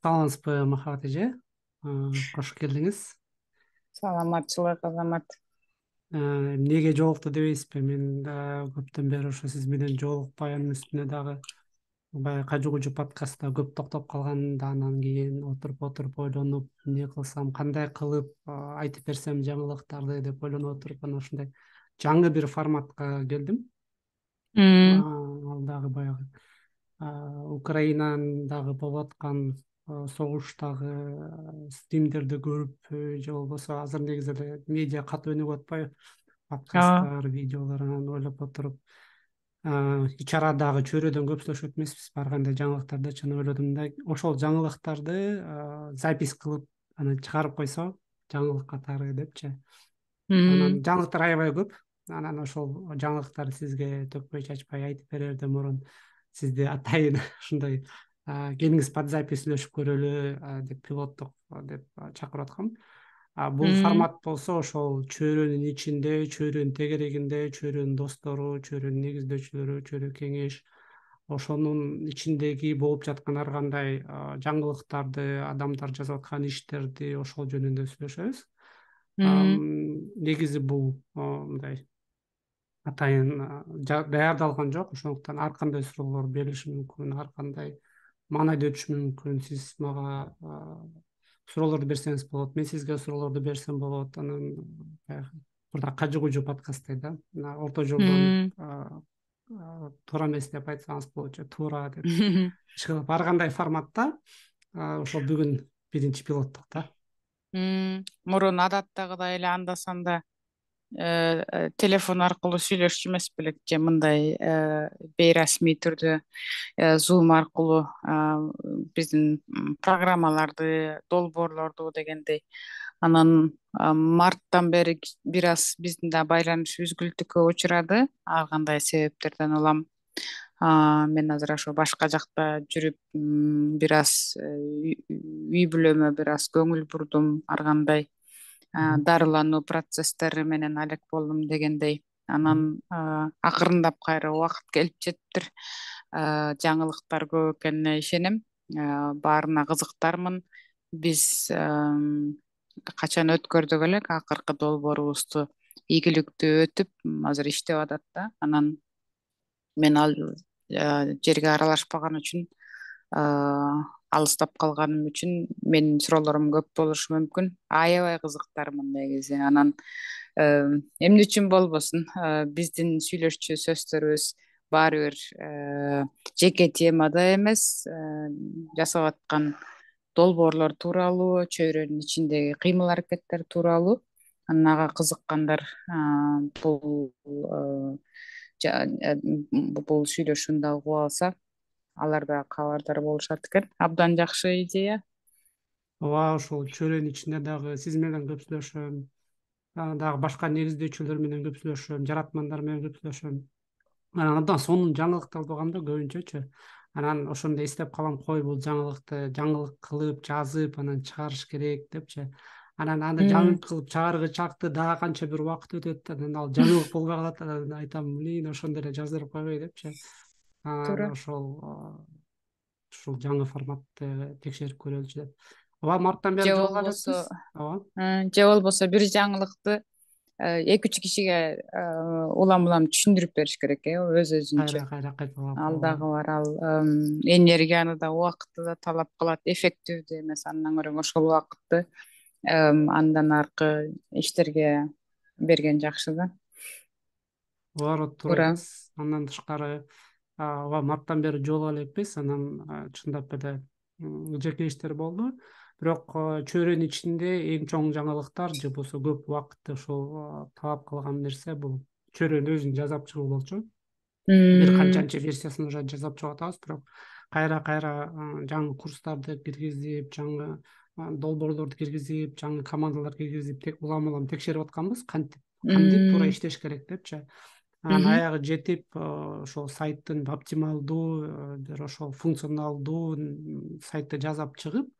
Саламатсызбы, Махабат эже? Кош келдиңиз. Саламатчылык, Азамат. Эмнеге жолукту дебейсизби? Мен да көптөн бери ошо сиз менен жолукпай, анын үстүнө дагы баягы кажы кужу подкастта көп токтоп калган да, анан кийин отуруп ойлонуп, эмне кылсам, кандай кылып айтып берсем жаңылыктарды деп ойлонуп отуруп, анан ушундай жаңы бир форматка келдим. Мм. Ал дагы баягы Украинадагы болуп аткан согуштагы стримдерди көрүп, же болбосо азыр негизи эле медиа катуу өнүгүп атпайбы, Aa. подкасттар, видеолор, анан ойлоп отуруп ич арадагы чөйрөдөн көп сүйлөшүп эмеспиз, ар кандай жаңылыктардычы, анан ойлодум да, ошол жаңылыктарды запись кылып анан чыгарып койсо жаңылык катары депчи. Анан Мм. жаңылыктар аябай көп. Анан ошол жаңылыктарды сизге төкпөй чачпай айтып берерден мурун сизди атайын ушундай келиңиз под запись сүйлөшүп көрөлү деп пилоттук деп чакырып аткам. Бул Мм. формат болсо ошол чөйрөнүн ичинде, чөйрөнүн тегерегинде, чөйрөнүн достору, чөйрөнүн негиздөөчүлөрү, чөйрө кеңеш, ошонун ичиндеги болуп жаткан ар кандай жаңылыктарды, адамдар жасап аткан иштерди ошол жөнүндө сүйлөшөбүз. Мм. Негизи бул мындай атайын даярдалган жок, ошондуктан ар кандай суроолор берилиши мүмкүн, ар кандай маанайда өтүшү мүмкүн. Сиз мага суроолорду берсеңиз болот, мен сизге суроолорду берсем болот. Анан баягы мурда кажы кужу подкасттай да, мына орто жолдон Мм. туура эмес деп айтсаңыз болчу, туура деп иш кылып ар кандай форматта. Ошол бүгүн биринчи пилоттук да. Мурун адаттагыдай эле анда санда телефон аркылуу сүйлөшчү эмес белек, же мындай бейрасмий түрдө Zoom аркылуу биздин программаларды, долбоорлорду дегендей. Анан марттан бери бир аз биздин да байланыш үзгүлтүккө учурады, ар кандай себептерден улам. Мен азыр ошо башка жакта жүрүп, бир аз үй бүлөмө бир аз көңүл бурдум, ар кандай Мгм. дарылануу процесстери менен алек болдум дегендей. Мгм. Анан акырындап кайра убакыт келип жетиптир. Жаңылыктар көп экенине ишенем. Баарына кызыктармын. Биз качан өткөрдүк элек акыркы долбоорубузду ийгиликтүү өтүп, азыр иштеп атат да. Анан мен ал жерге аралашпаган үчүн, алыстап калганым үчүн менин суроолорум көп болушу мүмкүн. Аябай кызыктармын негизи. Анан эмне үчүн болбосун, биздин сүйлөшчү сөздөрүбүз баары бир жеке темада эмес, жасап аткан долбоорлор тууралуу, чөйрөнүн ичиндеги кыймыл аракеттер тууралуу. Анан ага кызыккандар бул бул сүйлөшүүнү дагы угуп алса, алар да кабардар болушат экен. Абдан жакшы идея. Ооба, ушул чөйрөнүн ичинде дагы сиз менен көп сүйлөшөм, дагы башка негиздөөчүлөр менен көп сүйлөшөм, жаратмандар менен көп сүйлөшөм. Анан абдан сонун жаңылыктарды угам да көбүнчөчү. Анан ошондо эстеп калам, кой бул жаңылыкты жаңылык кылып жазып анан чыгарыш керек депчи. Анан аны жаңылык кылып чыгаргычакты дагы канча бир убакыт өтөт, анан ал жаңылык болбой калат, анан айтам, блин, ошондо эле жаздырып койбой депчи. Анан Туура. ушул жаңы форматты текшерип көрөлүчү деп. Ооба, марттан бери Же жолуга болбосо, элекпиз. Ооба. же болбосо бир жаңылыкты эки үч кишиге улам улам түшүндүрүп бериш керек, өз өзүнчө. Кайра кайталап, Ал ооба. дагы бар, ал энергияны да убакытты да талап кылат, эффективдүү эмес. Андан көрө ошол убакытты андан аркы иштерге берген жакшы да. Ооба, туура Туура. айтасыз. Андан тышкары, ооба, марттан бери жолуга элекпиз. Анан чындап эле жеке иштер болду. Бирок чөйрөнүн ичинде эң чоң жаңылыктар же болбосо көп убакытты ушул талап кылган нерсе бул чөйрөнүн өзүн жасап чыгуу болчу. Бир Мм. канчанчы версиясын уже жасап чыгып атабыз, бирок кайра кайра жаңы курстарды киргизип, жаңы долбоорлорду киргизип, жаңы командалар киргизип, улам улам текшерип атканбыз, кантип туура Мм. иштеш керек депчи. Анан Мгм. аягы жетип, ошол сайттын оптималдуу, бир ошол функционалдуу сайтты жасап чыгып,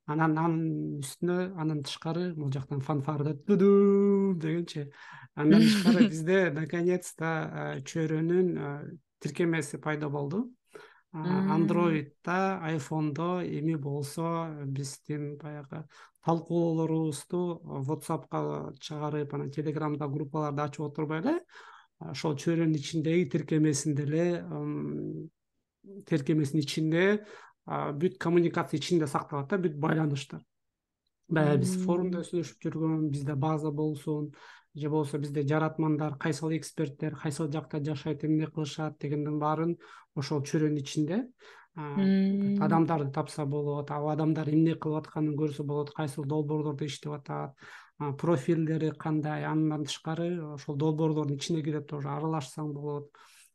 анан анын үстүнө андан тышкары бул жактан фанфарды туду дегенчи, андан тышкары бизде наконец-то чөйрөнүн тиркемеси пайда болду. Андроидда, айфондо эми болсо биздин баягы талкуулоорубузду WhatsAppка чыгарып, анан Телеграмда группаларды ачып отурбай эле ошол чөйрөнүн ичиндеги тиркемесинин ичинде бүт коммуникация ичинде сакталат да, бүт байланыштар. Баягы биз форумда сүйлөшүп жүргөн, бизде база болсун, же болбосо бизде жаратмандар, кайсыл эксперттер кайсыл жакта жашайт, эмне кылышат дегендин баарын ошол чөйрөнүн ичинде адамдарды тапса болот, ал адамдар эмне кылып атканын көрсө болот, кайсыл долбоорлордо иштеп атат, профилдери кандай. Андан тышкары ошол долбоорлордун ичине кирип тоже аралашсаң болот.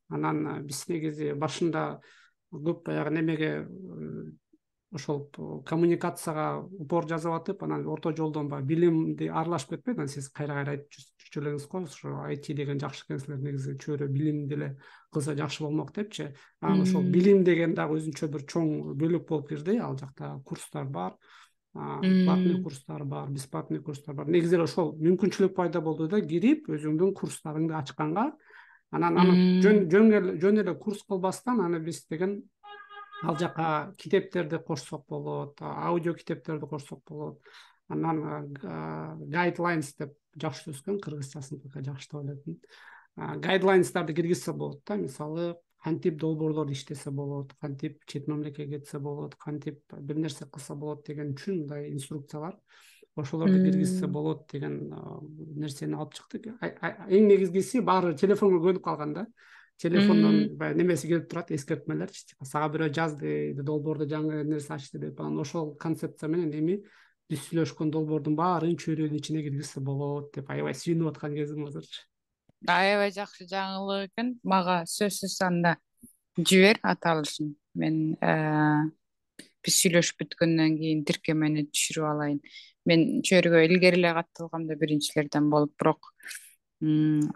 Анан биз негизи башында көп баягы немеге ошол коммуникацияга упор жасап атып, анан орто жолдон баягы билимди аралашып кетпейт. Анан сиз кайра кайра айтып жүрчү элеңиз го, ошо IT деген жакшы экенсиңер, негизи чөйрө билимди эле кылса жакшы болмок депчи. Анан ошол билим деген дагы өзүнчө бир чоң бөлүк болуп кирди. Ал жакта курстар бар, платный курстар бар, бесплатный курстар бар. Негизи эле ошол мүмкүнчүлүк пайда болду да, кирип өзүңдүн курстарыңды ачканга. Анан аны жөн эле курс кылбастан аны биз деген ал жака китептерди кошсок болот, аудио китептерди кошсок болот. Анан guidelines деп жакшы түзгөн, кыргызчасын жакшы деп ойлойм. Guidelines'тарды киргизсе болот да, мисалы кантип долбоорлор иштесе болот, кантип чет мамлекетке кетсе болот, кантип бир нерсе кылса болот деген үчүн мындай инструкциялар, ошолорду киргизсе болот деген нерсени алып чыктык. Эң негизгиси баары телефонго көнүп калган да. Телефондон баягы немеси келип турат, эскертмелер, сага бирөө жазды, долбоордо жаңы нерсе ачты деп. Анан ошол концепция менен эми биз сүйлөшкөн долбоордун баарын чөйрөнүн ичине киргизсе болот деп аябай сүйүнүп аткан кезим азырчы. Аябай жакшы жаңылык экен. Мага сөзсүз анда жибер аталышын. Мен биз сүйлөшүп бүткөндөн кийин тиркемени түшүрүп алайын. Мен чөйрөгө илгери эле катталгам да биринчилерден болуп, бирок кийин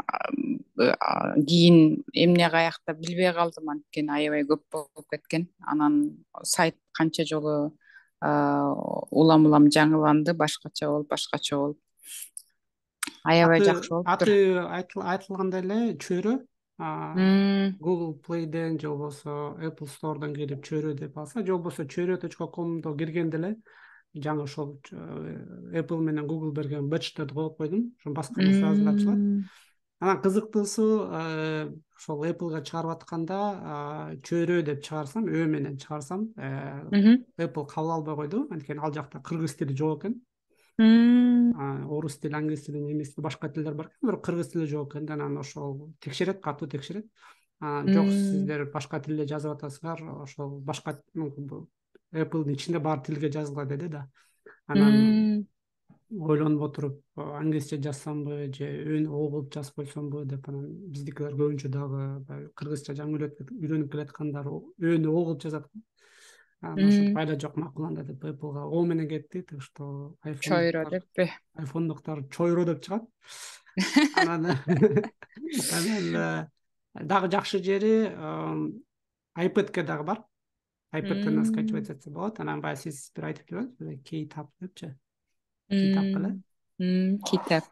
эмне каякта билбей калдым, анткени аябай көп болуп кеткен. Анан сайт канча жолу улам жаңыланды, башкача болуп. Аябай жакшы болуптур. Аты айтылгандай эле чөйрө Google Play'ден же болбосо Apple Store'дан кирип чөйрө деп алса, же болбосо чөйрө.com'до киргенде эле жаңы ошол Apple менен Google берген бэджтерди коюп койдум. Ошо басканда сразу эле ачылат. Анан кызыктуусу ошол Apple'га чыгарып атканда чөйрө деп чыгарсам, Ö менен чыгарсам, Apple кабыл албай койду, анткени ал жакта кыргыз тили жок экен. Орус тили, англис тили, немис тили, башка тилдер бар экен, бирок кыргыз тили жок экен. Анан ошол текшерет, катуу текшерет. Жок, сиздер башка тилде жазып атасыңар, ошол башка Apple'дын ичинде бар тилге жазгыла деди да. Анан ойлонуп отуруп, англисче жазсамбы же О кылып жазып койсомбу деп, анан биздикилер көбүнчө дагы кыргызча жаңы үйрөнүп келаткандар Өөнү О кылып жазат. Анан ошентип айла жок, макул анда деп Apple'га О менен кетти, так что чөйрө деппи, айфондуктар чойро деп чыгат. Анан дагы жакшы жери iPad'ке дагы бар. iPad'тен скачивать этсе болот. Анан баягы сиз бир айтып жүрбөйсүзбү, Keйтап депчи. Китап беле? Китап.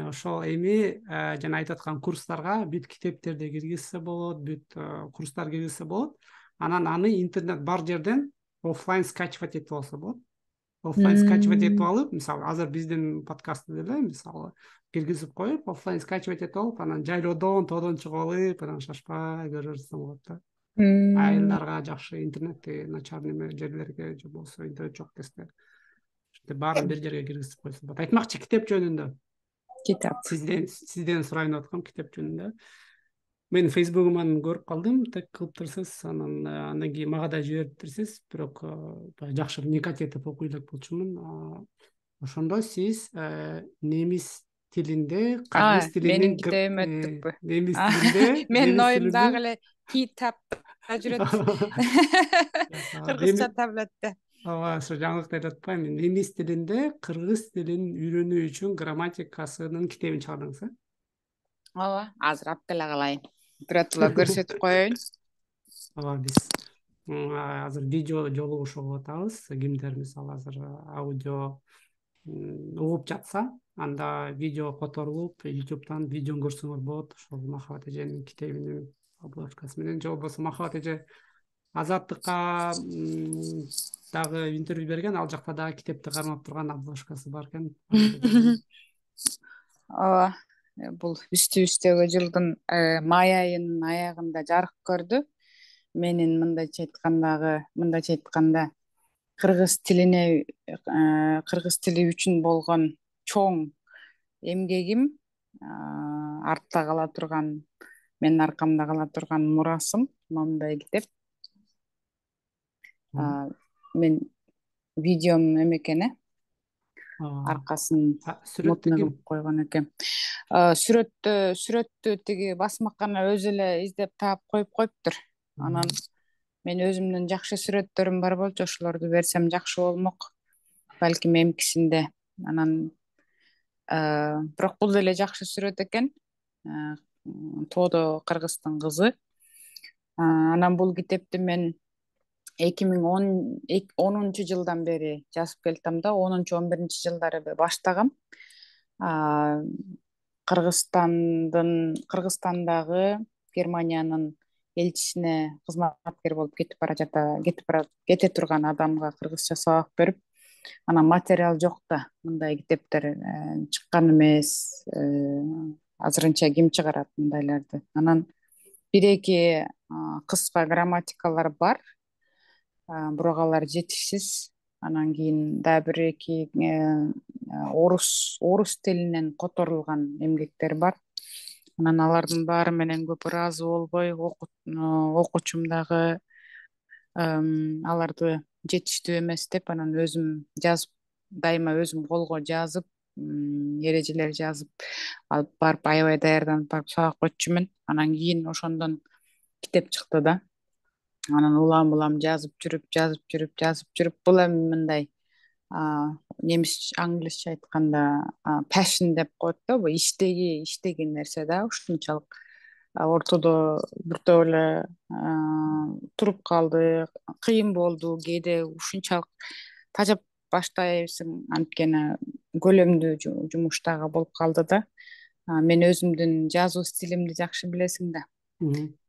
Ошол эми жана айтып аткан курстарга бүт китептерди киргизсе болот, бүт курстар киргизсе болот. Анан аны интернет бар жерден офлайн скачивать этип алса болот. Офлайн скачивать этип алып, мисалы азыр биздин подкастты деле мисалы киргизип коюп, офлайн скачивать этип алып, анан жайлоодон тоодон чыгып алып, анан шашпай көрөрсүң болот да. Айылдарга, жакшы интернетти начар неме жерлерге же болбосо интернет жок кезде баарын бир жерге киргизип койсо болот. Айтмакчы, китеп жөнүндө. Китап. Сизден сурайын деп аткам китеп жөнүндө. Мен фейсбугуман көрүп калдым, так кылып турсуз, андан кийин мага да жиберип турсуз, бирок жакшы вникать этип окуй элек болчумун. Ошондо сиз немис тилинде, кыргыз тилинин, менин китебим өттүкпү? немис тилинде, менин оюм дагы эле китапта жүрөт. Кыргызча таблетте. Ооба, ошо жаңылыкты айтып атпаймынбы? Немис тилинде кыргыз тилин үйрөнүү үчүн грамматикасынын китебин чыгардыңыз, э? Ооба, азыр алып келе калайын. Биротула көрсөтүп коеюн. Ооба, биз азыр видео жолугушуу кылып атабыз. Кимдер мисалы азыр аудио угуп жатса, анда видео которулуп, YouTube'дан видеон көрсөңөр болот. Ошол Махабат эженин китебинин обложкасы менен, же болбосо Махабат эже Азаттыкка дагы интервью берген, ал жакта дагы китепти кармап турган обложкасы бар экен. Аны да көргөм. Ооба, бул үстүбүздөгү жылдын май айынын аягында жарык көрдү. Менин мындайча айтканда кыргыз тилине кыргыз тили үчүн болгон чоң эмгегим, артта кала турган, менин аркамда кала турган мурасым моундай китеп. Мен видеом эмекене аркасын Сүрөттү мутуна ким? кылып койгон экен. Сүрөттү тиги басмакана өзү эле издеп таап коюп коюптур. Анан мен өзүмдүн жакшы сүрөттөрүм бар болчу, ошолорду берсем жакшы болмок. Балким эмкисинде. Анан бирок бул деле жакшы сүрөт экен. Тоодо кыргыздын кызы. Анан бул китепти мен 2010 жылдан бери жазып келатам да, 10-11 жылдары баштагам. Кыргызстандагы Германиянын элчисине кызматкер болуп кете турган адамга кыргызча сабак берип, анан материал жок да, мындай китептер чыккан эмес. Азырынча ким чыгарат мындайларды? Анан бир эки кыска грамматикалар бар, бирок алар жетишсиз. Анан кийин дагы бир эки орус тилинен которулган эмгектер бар. Анан алардын баары менен көп ыраазы болбой, окуучум дагы аларды жетиштүү эмес деп, анан өзүм жазып, дайыма өзүм колго жазып, эрежелер жазып алып барып, аябай даярданып барып сабак өтчүмүн. Анан кийин ошондон китеп чыкты да. Анан улам жазып жүрүп бул эми мындай немис англисче айтканда passion деп коет да, бул иштеги нерсе да, ушунчалык ортодо биртөө эле туруп калды, кыйын болду, кээде ушунчалык тажап баштайсың, анткени көлөмдүү жумуш дагы болуп калды да. Мен өзүмдүн жазуу стилимди жакшы билесиң да.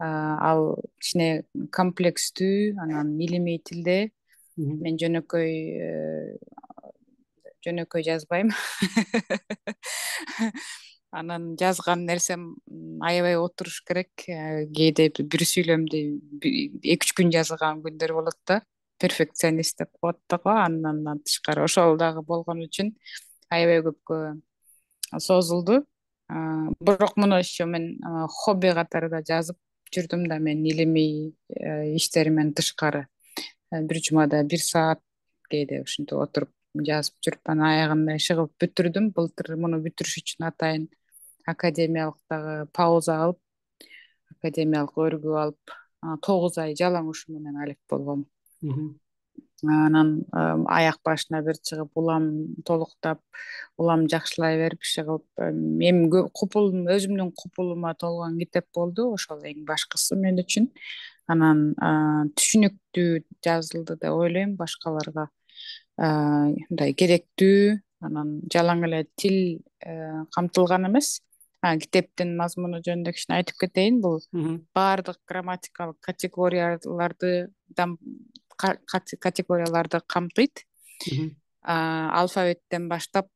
Ал кичине комплекстүү, анан илимий тилде. Мен жөнөкөй жазбайм. Анан жазган нерсем аябай отуруш керек. Кээде бир сүйлөмдү 2-3 күн жазган күндөр болот да. Перфекционист деп коет да го. Андан тышкары ошол дагы болгон үчүн аябай көпкө созулду. Бирок муну еще мен хобби катары да жазып жүрдүм да, мен илимий иштеримен тышкары. Бир жумада 1 саат кээде ушинтип отуруп жазып жүрүп, анан аягында иши кылып бүтүрдүм. Былтыр муну бүтүрүш үчүн атайын академиялык дагы пауза алып, академиялык өргүп алып, 9 ай жалаң ушу менен алек болгом. Анан аяк башына бир чыгып, улам толуктап, улам жакшылай берип, иши кылып, эми өзүмдүн купулума толгон китеп болду. Ошол эң башкысы мен үчүн. Анан түшүнүктүү жазылды деп ойлойм, башкаларга мындай керектүү. Анан жалаң эле тил камтылган эмес. Китептин мазмуну жөнүндө кичине айтып кетейин. Бул баардык грамматикалык категорияларды камтыйт. Алфавиттен баштап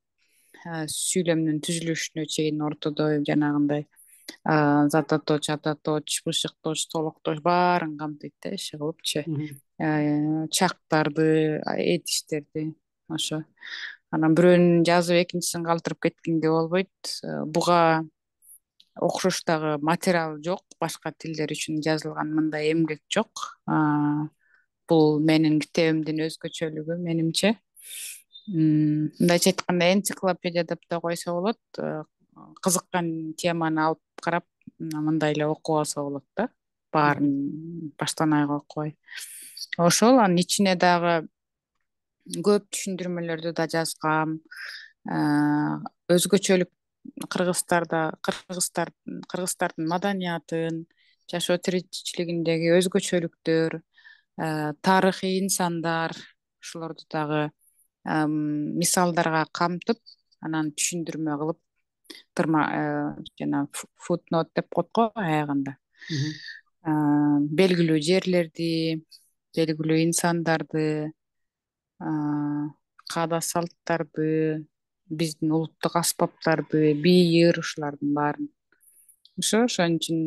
сүйлөмдүн түзүлүшүнө чейин, ортодо жанагындай затоточ, ататоч, бышыкточ, толукточ баарын камтыйт да, иши кылыпчы. Чактарды, этиштерди, ошо. Анан бирөөнүн жазып экинчисин калтырып кеткенге болбойт. Буга окшош дагы материал жок, башка тилдер үчүн жазылган мындай эмгек жок. Бул менин китебимдин өзгөчөлүгү менимче. Мындайча айтканда энциклопедия деп да койсо болот. Кызыккан теманы алып карап, мындай эле окуп алса болот да. Баарын баштан айга окубай. Ошол, анын ичине дагы көп түшүндүрмөлөрдү да жазгам. Өзгөчөлүк кыргыздардын маданиятын, жашоо тиричилигиндеги өзгөчөлүктөр, тарыхый инсандар, ушулорду дагы мисалдарга камтып, анан түшүндүрмө кылып, жана футнот деп коет го аягында. Белгилүү жерлерди, белгилүү инсандарды, каада салттарды, биздин улуттук аспаптарды, бий ыйырышлардын баарын. Ошон үчүн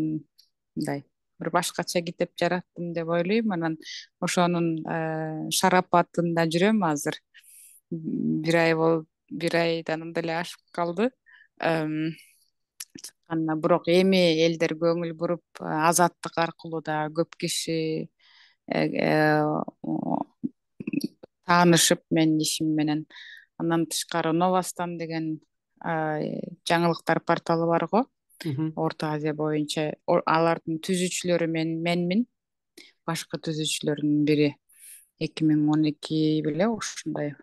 мындай бир башкача китеп жараттым деп ойлойм. Анан ошонун шарапатында жүрөм азыр. Бир ай бир айдан деле ашып калды. Чыкканына бирок эми элдер көңүл буруп, азаттык аркылуу да көп киши таанышып менин ишим менен. Андан тышкары Новостан деген жаңылыктар порталы бар го. Мгм. Орто Азия боюнча алардын түзүүчүлөрү менмин. Башкы түзүүчүлөрдүн бири 2012 беле ушундай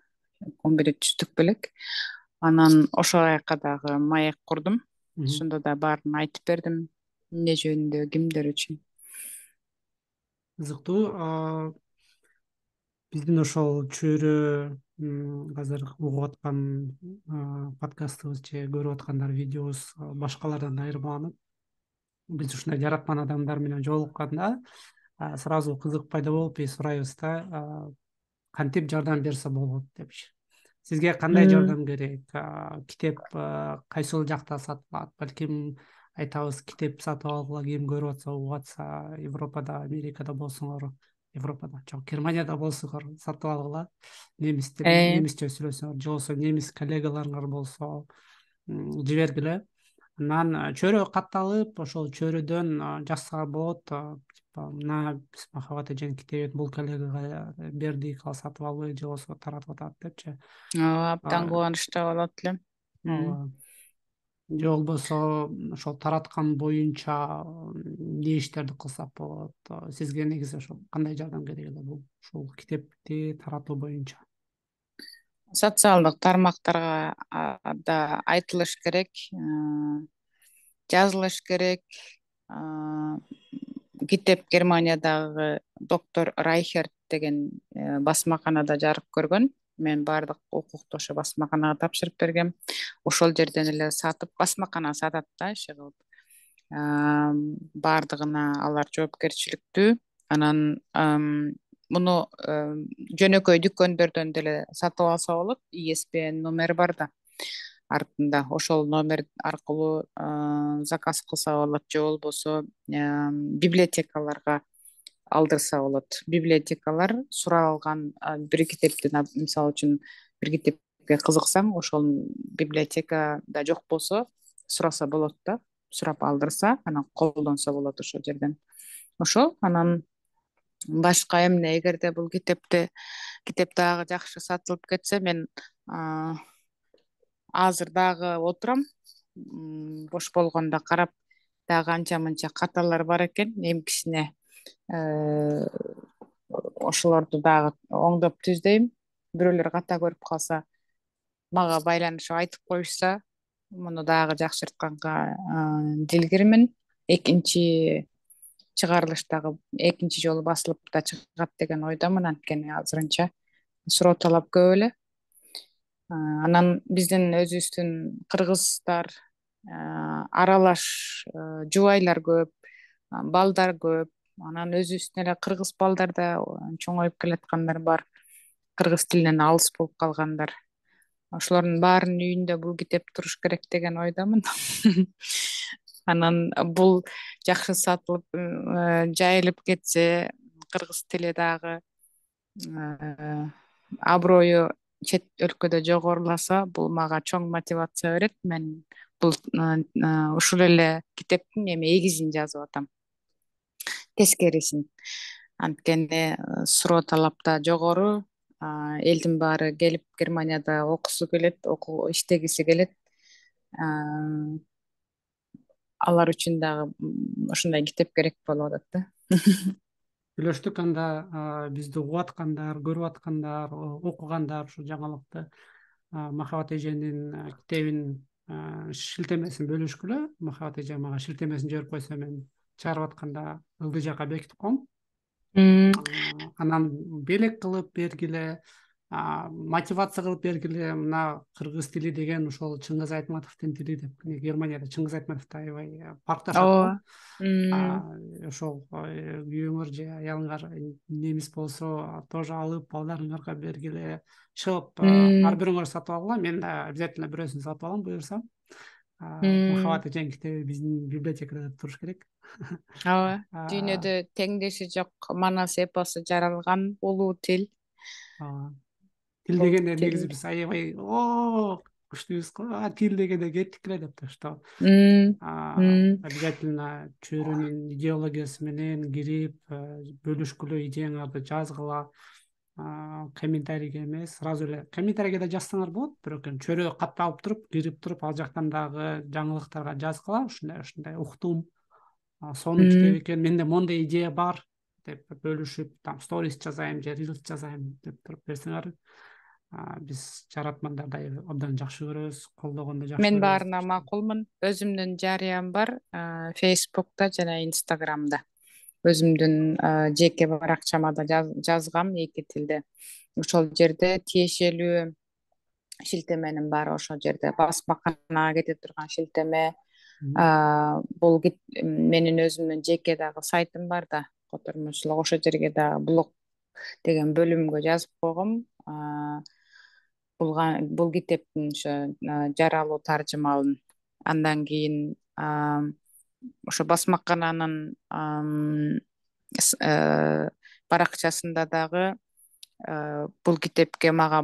11 түздүк белек. Анан ошол жака дагы маек курдум. Мгм. Ошондо да баарын айтып бердим. Эмне жөнүндө, кимдер үчүн. Кызыктуу. Биздин ошол чөйрө азыр угуп аткан подкастыбыз же көрүп аткандар видеобуз башкалардан айырмаланып, биз ушундай жараткан адамдар менен жолукканда сразу кызык пайда болуп биз сурайбыз да, кантип жардам берсе болот депчи. Сизге кандай жардам керек? Китеп кайсыл жакта сатылат? Балким айтабыз, китеп сатып алгыла ким көрүп атса, угуп атса, Европада, Америкада болсоңор, Европада жок, Германияда болсоңор сатып алгыла. Э, Немисче сүйлөсөңөр, же болбосо немис коллегаларыңар болсо жибергиле. Анан чөйрө катталып, ошол чөйрөдөн жазсага болот. Типа, мына биз Махабат эженин китебин бул коллегага бердик, ал сатып албай же болбосо таратып атат депчи. абдан А, кубанычта болот элем. ооба. Же болбосо ошол тараткан боюнча эмне иштерди кылсак болот? Сизге негизи ошол кандай жардам керек эле бул ушул китепти таратуу боюнча? Социалдык тармактарга да айтылыш керек, жазылыш керек. А, Китеп Германиядагы доктор Райхерт деген басмаканада жарык көргөн. Мен баардык укукту ошо басмаканага тапшырып бергем. Ошол жерден эле сатып, басмакана сатат да иши кылып. Баардыгына алар жоопкерчиликтүү. Анан муну жөнөкөй дүкөндөрдөн деле сатып алса болот. ISBN номери бар да артында. Ошол номер аркылуу заказ кылса болот, же болбосо библиотекаларга алдырса болот. Библиотекалар суралган бир китептин, мисалы үчүн бир китепке кызыксаң, ошол библиотекада жок болсо сураса болот да. Сурап алдырса, анан колдонсо болот ошол жерден. Ошол анан башка эмне, эгерде бул китеп дагы жакшы сатылып кетсе, мен азыр дагы отурам, бош болгондо карап, дагы анча мынча каталар бар экен, эмкисине ошолорду дагы оңдоп түздөйм. Бирөөлөр ката көрүп калса, мага байланышып айтып коюшса, муну дагы жакшыртканга дилгирмин. Экинчи чыгарылыштагы экинчи жолу басылып да чыгат деген ойдомун, анткени азырынча суроо талап көп эле. Анан биздин өзүбүздүн кыргыздар аралаш жубайлар көп, балдар көп. Анан өзүбүздүн эле кыргыз балдар да чоңоюп келаткандар бар. Кыргыз тилинен алыс болуп калгандар. Ошолордун баарынын үйүндө бул китеп туруш керек деген ойдомун. Анан бул жакшы сатылып, жайылып кетсе, кыргыз тили дагы аброю чет өлкөдө жогоруласа, бул мага чоң мотивация берет. Мен бул ушул эле китептин эми эгизин жазып атам, тескерисин. Анткени суроо талап да жогору, элдин баары келип Германияда окусу келет, иштегиси келет. Алар үчүн дагы ушундай китеп керек болуп атат да. Сүйлөштүк анда, бизди угуп аткандар, көрүп аткандар, окугандар ушу жаңылыкты Махабат эженин китебин шилтемесин бөлүшкүлө. Махабат эже мага шилтемесин жиберип койсо, мен чыгарып атканда ылдый жакка бекитип коем. М, Анан белек кылып бергиле. мотивация кылып бергиле, мына кыргыз тили деген ошол Чыңгыз Айтматовдун тили деп. Германияда Чыңгыз Айтматовду аябай паркташат го. ооба. М, Ошол күйөөңөр же аялыңар немис болсо тоже алып балдарыңарга бергиле. Чыгып ар м, бирөөңөр сатып алгыла. Мен да обязательно бирөөсүн сатып алам буюрса. м. Махабат эжен китеби биздин библиотекада туруш керек. Ооба. А, Дүйнөдө теңдеши жок манас эпосу жаралган улуу тил. а, Тил Бул дегенде негизи тил. биз аябай күчтүүбүз го. Тил дегенде кеттик эле деп да, что М, м, обязательно чөйрөнүн идеологиясы менен кирип, бөлүшкүлө, идеяңарды жазгыла. Комментарийге эмес, сразу эле комментарийге да жазсаңар болот, бирок эми чөйрөгө катты алып туруп, кирип туруп, ал жактан дагы жаңылыктарга жазгыла. Ушундай ушундай уктум, сонун китеп м. экен, менде моундай идея бар деп бөлүшүп, там сторис жазайм же рилс жазайм деп туруп берсеңер, биз жаратмандарды абдан жакшы көрөбүз, колдогонду жакшы Мен көрөбүз баарына деп иштейм. макулмун. Өзүмдүн жарыям бар, Фейсбукта жана Инстаграмда. Өзүмдүн жеке баракчама да жазгам эки тилде. Ошол жерде тиешелүү шилтеменин баары ошол жерде. Басмаканага кете турган шилтеме. Мгм. Бул менин өзүмдүн жеке дагы сайтым бар да, котормочулук. Ошол жерге дагы блог деген бөлүмгө жазып койгом. Бул китептин ошо жаралуу таржымалын. Андан кийин ошо басмакананын баракчасында дагы бул китепке мага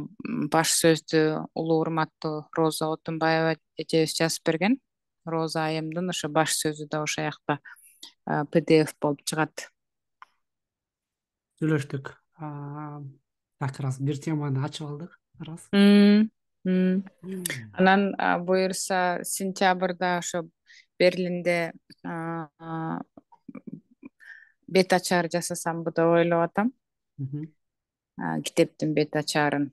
баш сөздү улуу урматтуу Роза Отунбаева эжебиз жазып берген. Роза айымдын ошо баш сөзү да ошол жакта PDF болуп чыгат. Сүйлөштүк. Так, раз бир теманы ачып алдык. Раз. М, м. Анан буюрса сентябрда ошо Берлинде а, а, бет ачар жасасамбы деп ойлоп атам. Мгм. Китептин бет ачарын.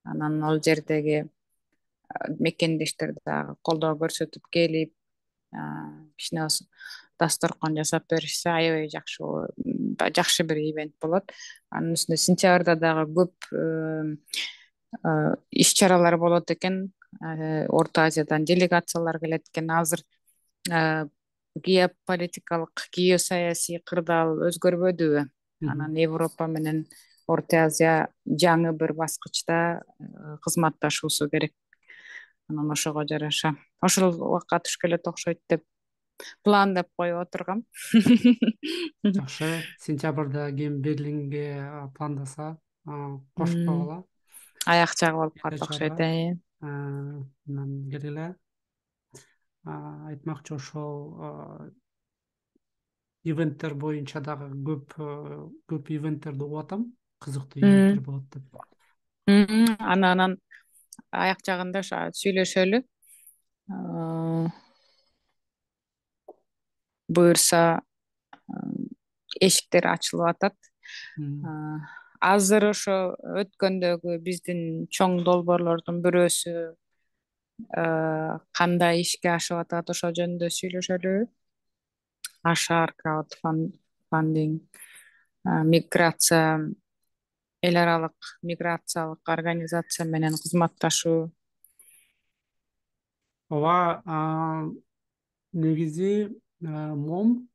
Анан ал жердеги мекендештер дагы колдоо көрсөтүп келип, кичине болсо дасторкон жасап беришсе аябай жакшы бир ивент болот. Анын үстүнө сентябрда дагы көп иш чаралар болот экен. Орто Азиядан делегациялар келет экен. Азыр э, геополитикалык, геосаясий кырдаал өзгөрбөдүбү? Мгм. Анан Европа менен Орто Азия жаңы бир баскычта кызматташуусу керек. Анан ошого жараша ошолго туш келет окшойт деп пландап коюп отургам. Жакшы. Сентябрда ким Берлинге пландаса, кошуп М, койгула. Аяк жагы болуп Бет калат окшойт. ачарга. Анан келгиле. Айтмакчы, ошол ивенттер боюнча дагы көп ивенттерди угуп атам. Кызыктуу ивенттер болот деп. Анан аяк жагында ошо сүйлөшөлү. Э, Буюрса эшиктер ачылып атат. Мгм. Э, Азыр ошо өткөндөгү биздин чоң долбоорлордун бирөөсү кандай ишке ашып атат ошол жөнүндө сүйлөшөлү. Ашар краудфандинг, миграция, эл аралык миграциялык организация менен кызматташуу. Ооба, негизи мом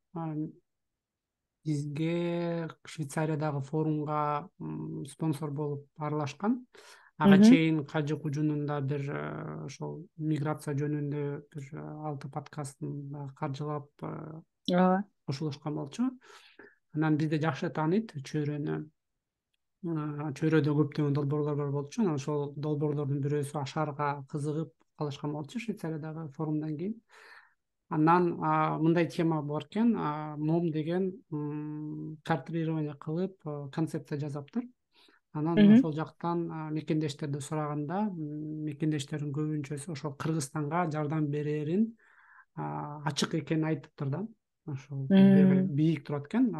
бизге Швейцариядагы форумга спонсор болуп аралашкан. Ага Мгм. чейин Кажы Кужунун бир ошол миграция жөнүндө бир 6 подкастын каржылап Ооба. кошулушкан болчу. Анан бизди жакшы тааныйт чөйрөнү. Чөйрөдө көптөгөн долбоорлор бар болчу. Анан ошол долбоорлордун бирөөсү Ашарга кызыгып калышкан болчу Швейцариядагы форумдан кийин. Андан мындай тема бар экен, мом деген картирирование кылып концепция жасаптыр. Анан Мгм. ошол жактан мекендештерди сураганда, мекендештердин көбүнчөсү ошол Кыргызстанга жардам берерин ачык экенин айтыптыр да. Ошол аябай М, бийик турат экен.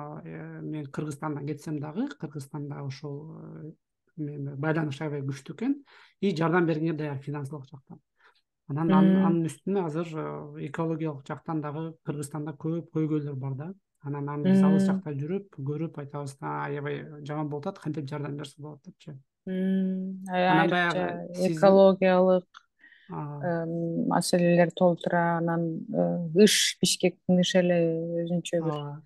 Мен Кыргызстандан кетсем дагы, Кыргызстанда ошол байланыш аябай күчтүү экен и жардам бергенге даяр финансылык жактан. Анан м, анын үстүнө азыр экологиялык жактан дагы Кыргызстанда көп көйгөйлөр бар да. Анан аны биз алыс м, жакта жүрүп, көрүп айтабыз, аябай жаман болуп атат, кантип жардам берсе болот депчи. Анан Айрыкча баягы сиз экологиялык а, маселелер толтура, анан ыш Бишкектин ышы эле өзүнчө бир ооба.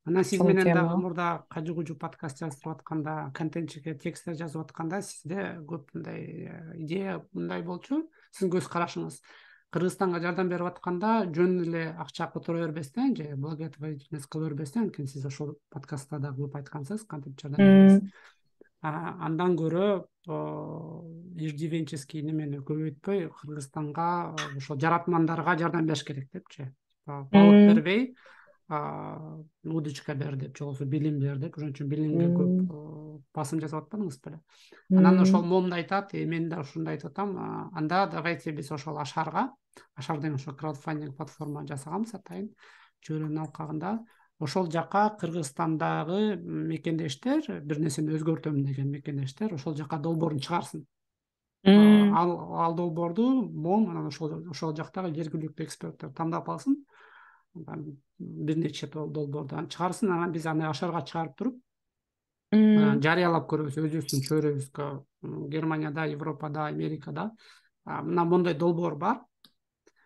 Анан сиз чоң менен тема. дагы мурда кажы кужу подкаст жаздырып атканда, контентчиге тексттер жазып атканда сизде көп мындай идея мындай болчу. Сиздин көз карашыңыз Кыргызстанга жардам берип атканда жөн эле акча которо бербестен же благотворительность кыла бербестен, анткени сиз ошол подкастта дагы көп айткансыз, кантип жардам беребиз. М, Андан көрө иждивенческий немени көбөйтпөй Кыргызстанга ошол жаратмандарга жардам бериш керек депчи. Балык м, бербей, удочка бер деп, же болбосо билим бер деп. Ошон үчүн билимге көп м, басым жасап атпадыңыз беле? Анан ошол м, момун да айтат, мен да ушуну айтып атам. Анда давайте биз ошол Ашар деген ошол краудфандинг платформа жасаганбыз атайын, чөйрөнүн алкагында. Ошол жака Кыргызстандагы мекендештер, бир нерсени өзгөртөм деген мекендештер ошол жака долбоорун чыгарсын. м, Ал долбоорду мом анан ошол жактагы жергиликтүү эксперттер тандап алсын. Бир нече долбоорду чыгарсын, анан биз аны Ашарга чыгарып туруп м, жарыялап көрөбүз өзүбүздүн чөйрөбүзгө. Германияда, Европада, Америкада мына моундай долбоор бар.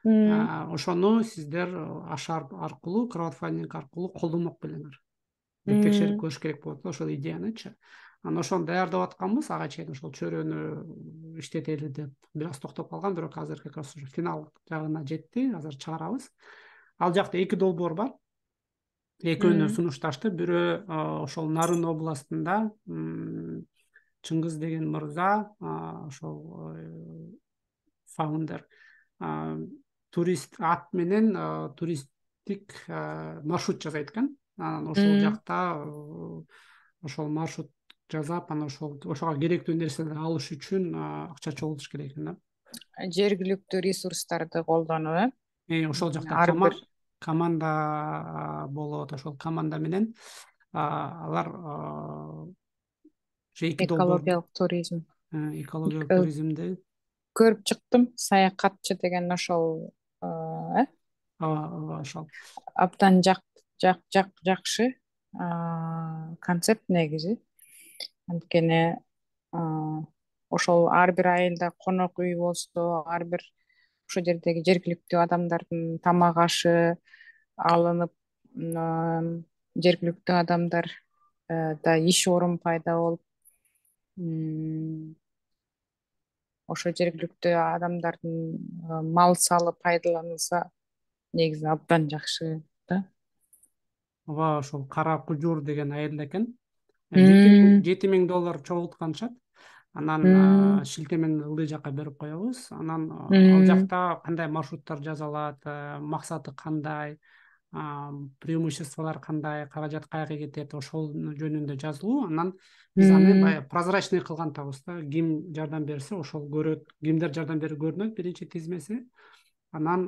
м, Ошону сиздер Ашар аркылуу, краудфандинг аркылуу колдомок белеңер деп текшерип м, көрүш керек болот, ошол идеянычы. Анан ошону даярдап атканбыз, ага чейин ошол чөйрөнү иштетели деп бир аз токтоп калган, бирок азыр как раз уже финал жагына жетти, азыр чыгарабыз. Ал жакта эки долбоор бар. Экөөнү м, сунушташты. Бирөө ошол Нарын областында Чыңгыз деген мырза, ошол фаундер, турист ат менен туристтик маршрут жасайт экен. Анан ошол м. жакта ошол маршрут жасап, анан ошого керектүү нерселерди алыш үчүн акча чогултуш керек экен да. Жергиликтүү ресурстарды колдонуп, Ошол жакта ар бир команда болот. Ошол команда менен алар ошо эки долбоорду, экологиялык туризм. экологиялык Э, туризмди Көрүп чыктым, саякатчы деген ошол ошол. абдан жакшы концепт негизи. Анткени ошол ар бир айылда конок үй болсо, ар бир ошол жердеги жергиликтүү адамдардын тамак ашы алынып, жергиликтүү адамдар да иш орун пайда болуп, м, ошо жергиликтүү адамдардын мал салы пайдаланылса негизи абдан жакшы да. Ооба, ошол Кара Кужур деген айылда экен. М, 7 000 доллар чогултканышат. Анан м, шилтемени ылдый жакка берип коебуз. Анан ал м, жакта кандай маршруттар жасалат, максаты кандай, преимуществолор кандай, каражат каяка кетет, ошол жөнүндө жазылуу. Анан биз аны м, баягы прозрачный кылган атабыз да. Ким жардам берсе ошол көрөт, кимдер жардам берип көрүнөт биринчи тизмеси. Анан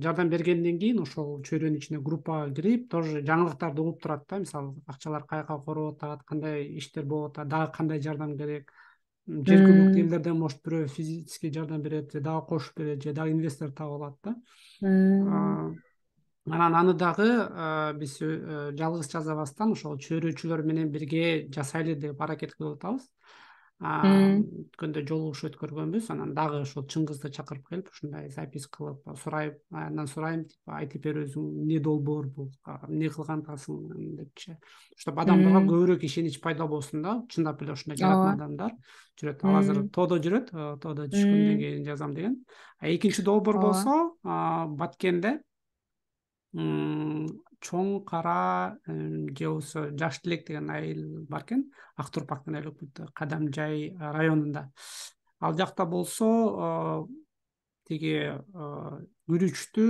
жардам бергенден кийин ошол чөйрөнүн ичине группага кирип, тоже жаңылыктарды угуп турат да. Мисалы, акчалар каяка короп атат, кандай иштер болуп атат, дагы кандай жардам керек. Жергиликтүү м, элдерден может бирөө физически жардам берет, же дагы кошуп берет, же дагы инвестор таап алат да. м, А, Анан аны дагы биз жалгыз жасабастан ошол чөйрөчүлөр менен бирге жасайлы деп аракет кылып атабыз. м, Өткөндө жолугуш өткөргөнбүз. Анан дагы ошол Чыңгызды чакырып келип, ушундай запись кылып сурайм, андан сурайм, айтып бер өзүң эмне долбоор бул, эмне кылган атасың депчи. Чтобы адамдарга м. көбүрөөк ишенич пайда болсун да. Чындап эле ушундай жаратма Ооба. адамдар жүрөт. Ал азыр М, тоодо жүрөт, тоодо түшкөндөн м, кийин жазам деген. Экинчи долбоор ооба. болсо Баткенде чоң кара же болбосо Жаш Тилек деген айыл бар экен, Ак Турпактын айыл округунда, Кадамжай районунда. Ал жакта болсо тиги күрүчтү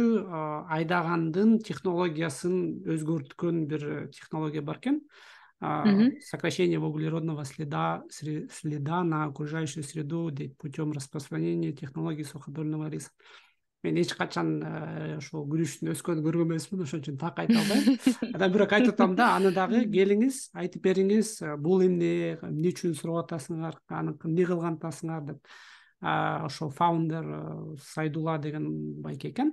айдагандын технологиясын өзгөрткөн бир технология бар экен. Мгм. Сокращение углеродного следа на окружающую среду путем распространения технологии суходольного риса. Мен эч качан ошол күрүчтүн өскөнүн көргөн эмесмин, ошон үчүн так айта албайм. Анан бирок айтып атам да, аны дагы келиңиз, айтып бериңиз, бул эмне үчүн сурап атасыңар, аны эмне кылган атасыңар деп. Ошол фаундер Сайдулла деген байке экен.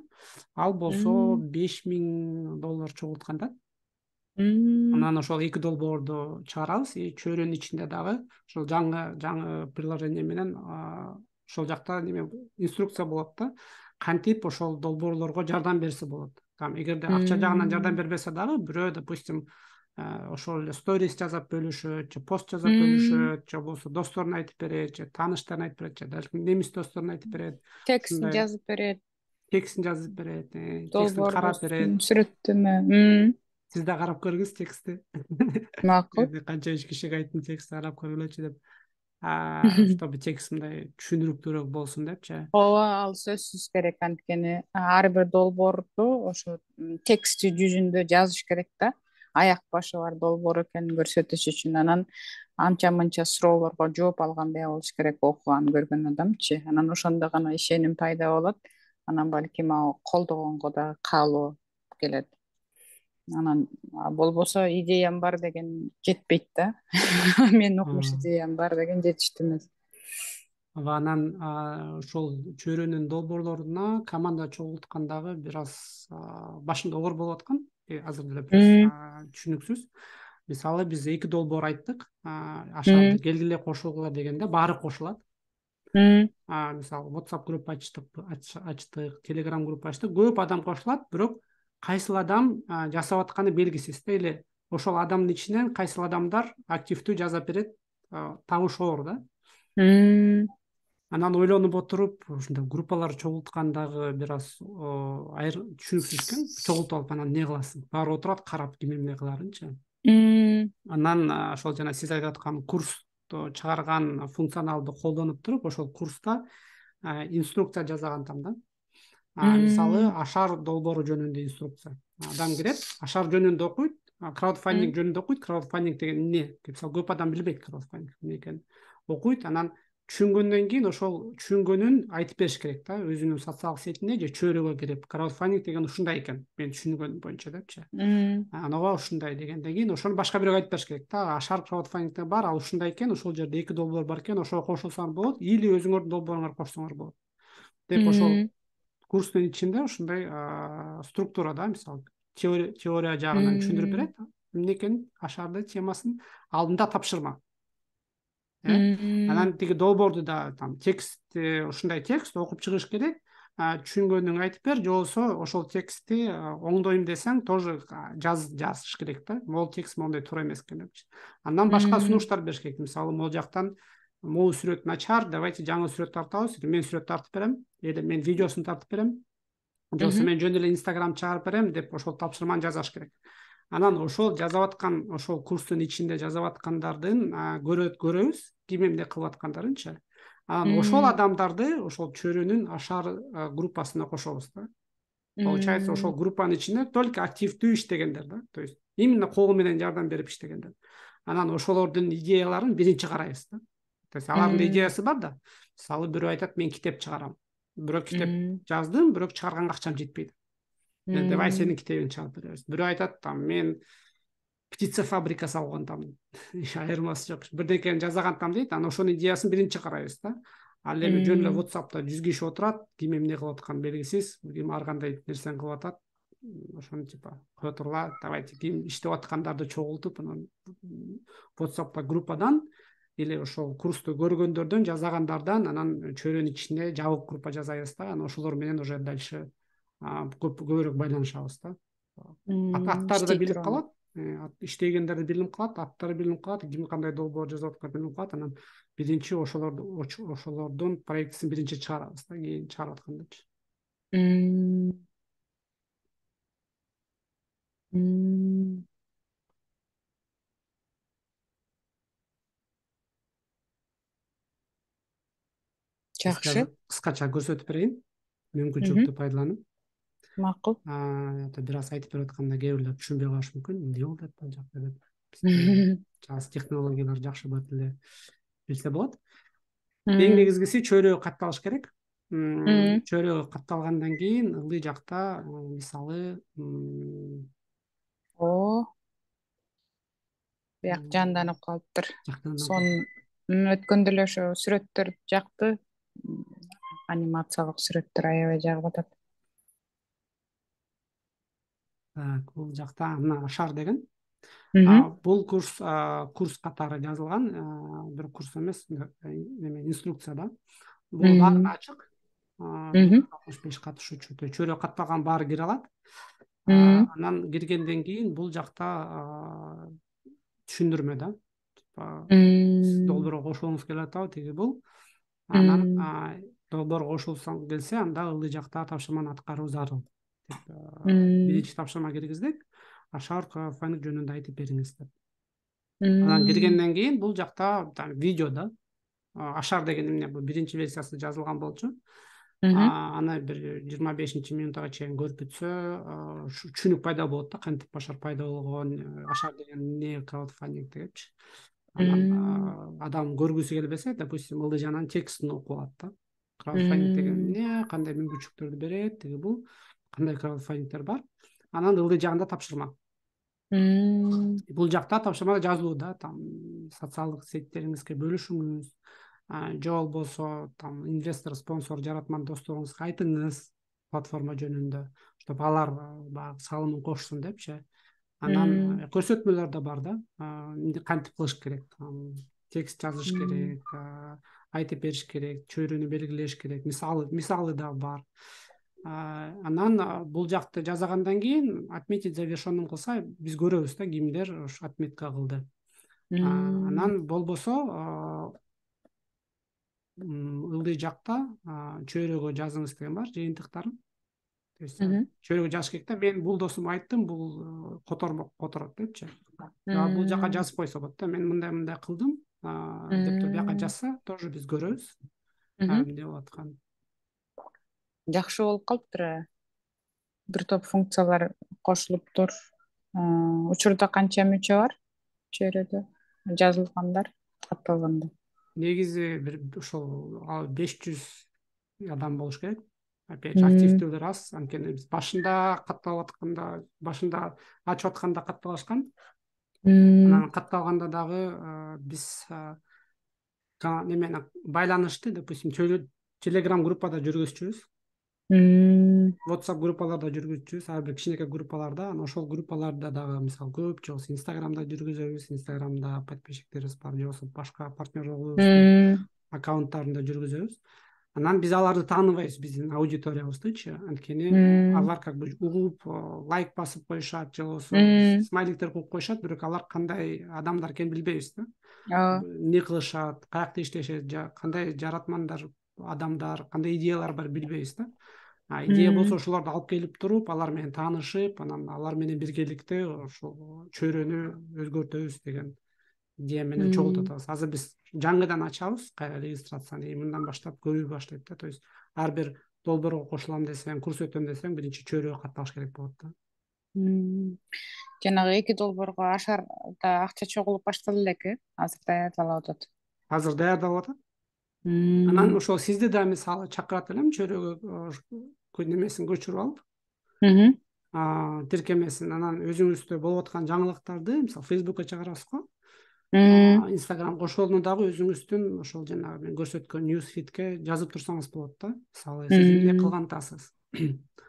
Ал болсо М, 5 000 доллар чогулткан да. М, Анан ошол эки долбоорду чыгарабыз и чөйрөнүн ичинде дагы ошол жаңы приложение менен ошол жакта неме инструкция болот да, кантип ошол долбоорлорго жардам берсе болот. Там эгерде акча жагынан жардам м, бербесе дагы бирөө, допустим, ошол эле сторис жазап бөлүшөт, же пост жазап м. бөлүшөт, же болбосо досторуна айтып берет, же тааныштарына айтып берет, же даже немис досторуна айтып берет. Текстин Ушундай жазып берет, текстин жазып берет, текстин карап долбоордун берет. сүрөттөмө. Сиз да карап көрүңүз текстти. Макул. Эми канча үч кишиге айттым текстти карап көргүлөчү деп. Чтобы текст мындай түшүнүрүктүүрөөк болсун депчи. Ооба, ал сөзсүз керек, анткени ар бир долбоорду ошо тексти жүзүндө жазыш керек да. Аяк башы бар долбоор экенин көрсөтүш үчүн. Анан анча мынча суроолорго жооп алгандай болуш керек, окуган көргөн адамчы. Анан ошондо гана ишеним пайда болот. Анан балким ал колдогонго да каалоо келет. Анан болбосо идеям бар деген жетпейт да. Мен укмуш идеям бар деген жетиштүү эмес. Анан ошол чөйрөнүн долбоорлоруна команда чогулткандагы бир аз башымда оор болуп аткан. Азыр деле бир аз М, түшүнүксүз. Мисалы биз эки долбоор айттык. м, Ашарды келгиле кошулгула дегенде баары кошулат. м, Мисалы WhatsApp группа ачтык, Telegram группа ачтык. Көп адам кошулат, бирок кайсыл адам жасап атканы белгисиз да, или ошол адамдын ичинен кайсыл адамдар активдүү жазап берет, табыш оор да. м, Анан ойлонуп отуруп, ушундай группалар чогулткандагы бир аз түшүнүксүз экен. Чогултуп алып анан эмне кыласың? Баары отурат, карап ким эмне кыларынчы. м, Анан ошол жана сиз айтып аткан курсту чыгарган функционалды колдонуп туруп, ошол курста инструкция жасагантам да. Мисалы, м, ашар долбоору жөнүндө инструкция. Адам кирет, ашар жөнүндө окуйт, краудфандинг м, жөнүндө окуйт. Краудфандинг деген эмне? Мисалы, көп адам билбейт краудфандинг эмне экенин. Окуйт, анан түшүнгөндөн кийин ошол түшүнгөнүн айтып бериш керек да, өзүнүн социалдык сетине же чөйрөгө кирип. Краудфандинг деген ушундай экен, мен түшүнгөнүм боюнча депчи. м, Ооба ушундай дегенден кийин ошону башка бирөөгө айтып бериш керек да. Ашар краудфандингде бар, ал ушундай экен, ошол жерде эки долбоор бар экен, ошого кошулсаңар болот, или өзүңөрдүн долбооруңар кошсоңор болот деп ошол м, курстун ичинде ушундай структура да, мисалы теория жагынан түшүндүрүп м, берет эмне экенин, ашарды темасын, алдында тапшырма. м, Анан тиги долбоорду да там текст, ушундай текст окуп чыгыш керек. Түшүнгөнүңдү айтып бер, же болбосо ошол текстти оңдойм десең тоже жазыш керек да. Могул текст моундай туура эмес экен депчи. Андан башка м, сунуштар бериш керек. Мисалы, могул жактан могул сүрөт начар, давайте жаңы сүрөт тартабыз. Мен сүрөт тартып берем, или мен видеосун тартып берем, же болбосо мгм, мен жөн эле Instagram чыгарып берем деп ошол тапшырманы жасаш керек. Анан ошол жазып аткан, ошол курстун ичинде жазып аткандардын көрөбүз ким эмне кылып аткандарынчы. Анан ошол м, адамдарды ошол чөйрөнүн ашар группасына кошобуз да. Получается, ошол м, группанын ичинде только активдүү иштегендер да, то есть именно кол менен жардам берип иштегендер. Анан ошолордун идеяларын биринчи карайбыз да. То есть алардын да м, идеясы бар да. Мисалы, бирөө айтат, мен китеп чыгарам. Бирок китеп м, жаздым, бирок чыгарганга акчам жетпейт. Давай м, сенин китебиңди чыгарып беребиз. Бирөө айтат, там мен птица фабрика салгантамын. Айырмасы жок. Бирдекени жасагантам дейт, анан ошонун идеясын биринчи карайбыз да. Ал эми жөн эле м, WhatsApp'та 100 киши отурат, ким эмне кылып атканы белгисиз, ким ар кандай нерсени кылып атат. Ошону типа кое тургула, давайте ким иштеп аткандарды чогултуп, анан WhatsApp'та группадан или ошол курсту көргөндөрдөн, жасагандардан, анан чөйрөнүн ичинде жабык группа жасайбыз да. Анан ошолор менен уже дальше көбүрөөк байланышабыз да. Аттары да иштей билип турган. калат, иштегендери билинип калат, аттары билинип калат, ким кандай долбоор жазып атканы билинип калат. Анан биринчи ошолордун проектисин биринчи чыгарабыз да, кийин чыгарып аткандачы. М, м, Сизге жакшы. кыскача көрсөтүп берейин, Мгм, мүмкүнчүлүктү пайдаланып. макул. Бир аз айтып берип атканда кээ бирлер түшүнбөй калышы мүмкүн, эмне болуп атат бул жакта деп. Бизде жаз технологиялар жакшы батыл эле билсе болот. Эң М, негизгиси чөйрөгү катталыш керек. м, Чөйрөгү катталгандан кийин ылдый жакта, мисалы, О, бияк жанданып калыптыр. жактан Сонун өткөндө эле ошо сүрөттөр жакты. М, Анимациялык сүрөттөр аябай жагып атат. бул жакта мына шар деген. Мгм. Бул курс катары жазылган, бир курс эмес, неме инструкция да. Бул баарына Мгм. ачык. Мгм. 165 катышуучу, чөйрө катталган баары кире алат. Мгм. Анан киргенден кийин бул жакта түшүндүрмө да. Сиз Мгм. долбоорго кошулуңуз келип атабы тиги бул. Анан Мгм. долбоорго кошулсаң келсе, анда ылдый жакта тапшырманы аткаруу зарыл деп, Мгм. биринчи тапшырма киргиздик. Шаар краудфандинг жөнүндө айтып бериңиз деп. Анан Мгм. киргенден кийин бул жакта видео да. Ашар деген эмне, бул биринчи версиясы жазылган болчу. Мгм. Аны бир 25 минутка чейин көрүп бүтсө, түшүнүк пайда болот да, кантип Башар пайда болгон, Ашар деген эмне, краудфандинг дегенчи. Анан Мгм. адам көргүсү келбесе, допустим, ылдый жанынан текстин окуп алат да. Краудфандинг деген Мгм. эмне, кандай мүмкүнчүлүктөрдү берет, тиги бул, кандай краудфандингдер бар. Анан ылдый жагында тапшырма. Мгм. Бул жакта тапшырмада жазылуу да, там социалдык сеттериңизге бөлүшүңүз, же болбосо там инвестор, спонсор, жаратман досторуңузга айтыңыз платформа жөнүндө, чтобы алар баягы салымын кошсун депчи. Анан Мгм. көрсөтмөлөр да бар да, кантип кылыш керек, текст жазыш Мгм. керек, айтып бериш керек, чөйрөнү белгилеш керек, мисалы да бар. Анан бул жакты жасагандан кийин отметить завершенным кылса, биз көрөбүз да кимдер ушу отметка кылды. Мгм. Анан болбосо ылдый жакта чөйрөгө жазыңыз деген бар, жыйынтыктарын. То есть Мгм. чөйрөгө жазыш керек да, мен бул досума айттым, бул которот депчи. Бул жака Мгм. жазып койсо болот да, мен мындай мындай кылдым деп туруп бияка Мгм. жазса, тоже биз көрөбүз Мгм. эмне болуп атканын. Жакшы болуп калыптыр. Бир топ функциялар кошулуптур. Учурда канча мүчө бар чөйрөдө? Жазылгандар, катталганда. Негизи бир ошол 500 адам болуш керек. Опять же, Мгм. активдүүлөр аз, анткени биз башында катталып атканда, башында ачып атканда катталышкан. Мгм. Анан катталганда дагы биз жаңы немени байланышты, допустим, Telegram группада жүргүзчүбүз. Мгм. WhatsApp группаларда жүргүзчүбүз, ар бир кичинекей группаларда. Анан ошол группаларда дагы мисалы көп, же болбосо Инстаграмда жүргүзөбүз. Инстаграмда подписчиктерибиз бар, же болбосо башка партнерлорубуздун Мгм. аккаунттарында жүргүзөбүз. Анан биз аларды тааныбайбыз, биздин аудиториябыздычы. Анткени Мгм. алар как бы угуп, лайк басып коюшат, же болбосо Мгм. смайликтер коюп коюшат, бирок алар кандай адамдар экенин билбейбиз да. Ооба. Эмне кылышат, каякта иштешет, кандай жаратмандар, адамдар, кандай идеялар бар билбейбиз да. Идея болсо Мгм. ошолорду алып келип туруп, алар менен таанышып, анан алар менен биргеликте ошол чөйрөнү өзгөртөбүз деген идея менен Мгм. чогултуп атабыз. Азыр биз жаңыдан ачабыз, кайра регистрацияны, мындан баштап көрүү баштайт да. То есть ар бир долбоорго кошулам десең, курс өтөм десең, биринчи чөйрөгө катталыш керек болот да. Мгм. Жанагы эки долбоорго Ашарда акча чогулуп башталды элеки. Азыр даярдалып атат. Азыр даярдалып атат. Анан Мгм. ошол сизди да мисалы чакырат элем чөйрөгө немесин көчүрүп алып, Мгм. тиркемесин, анан өзүңүздө болуп аткан жаңылыктарды мисалы Facebookка чыгарасыз го. Мгм. Instagram кошулууну дагы өзүңүздүн ошол жанагы мен көрсөткөн newsfeedке жазып турсаңыз болот да. Мисалы сиз эмне Мгм. кылган атасыз?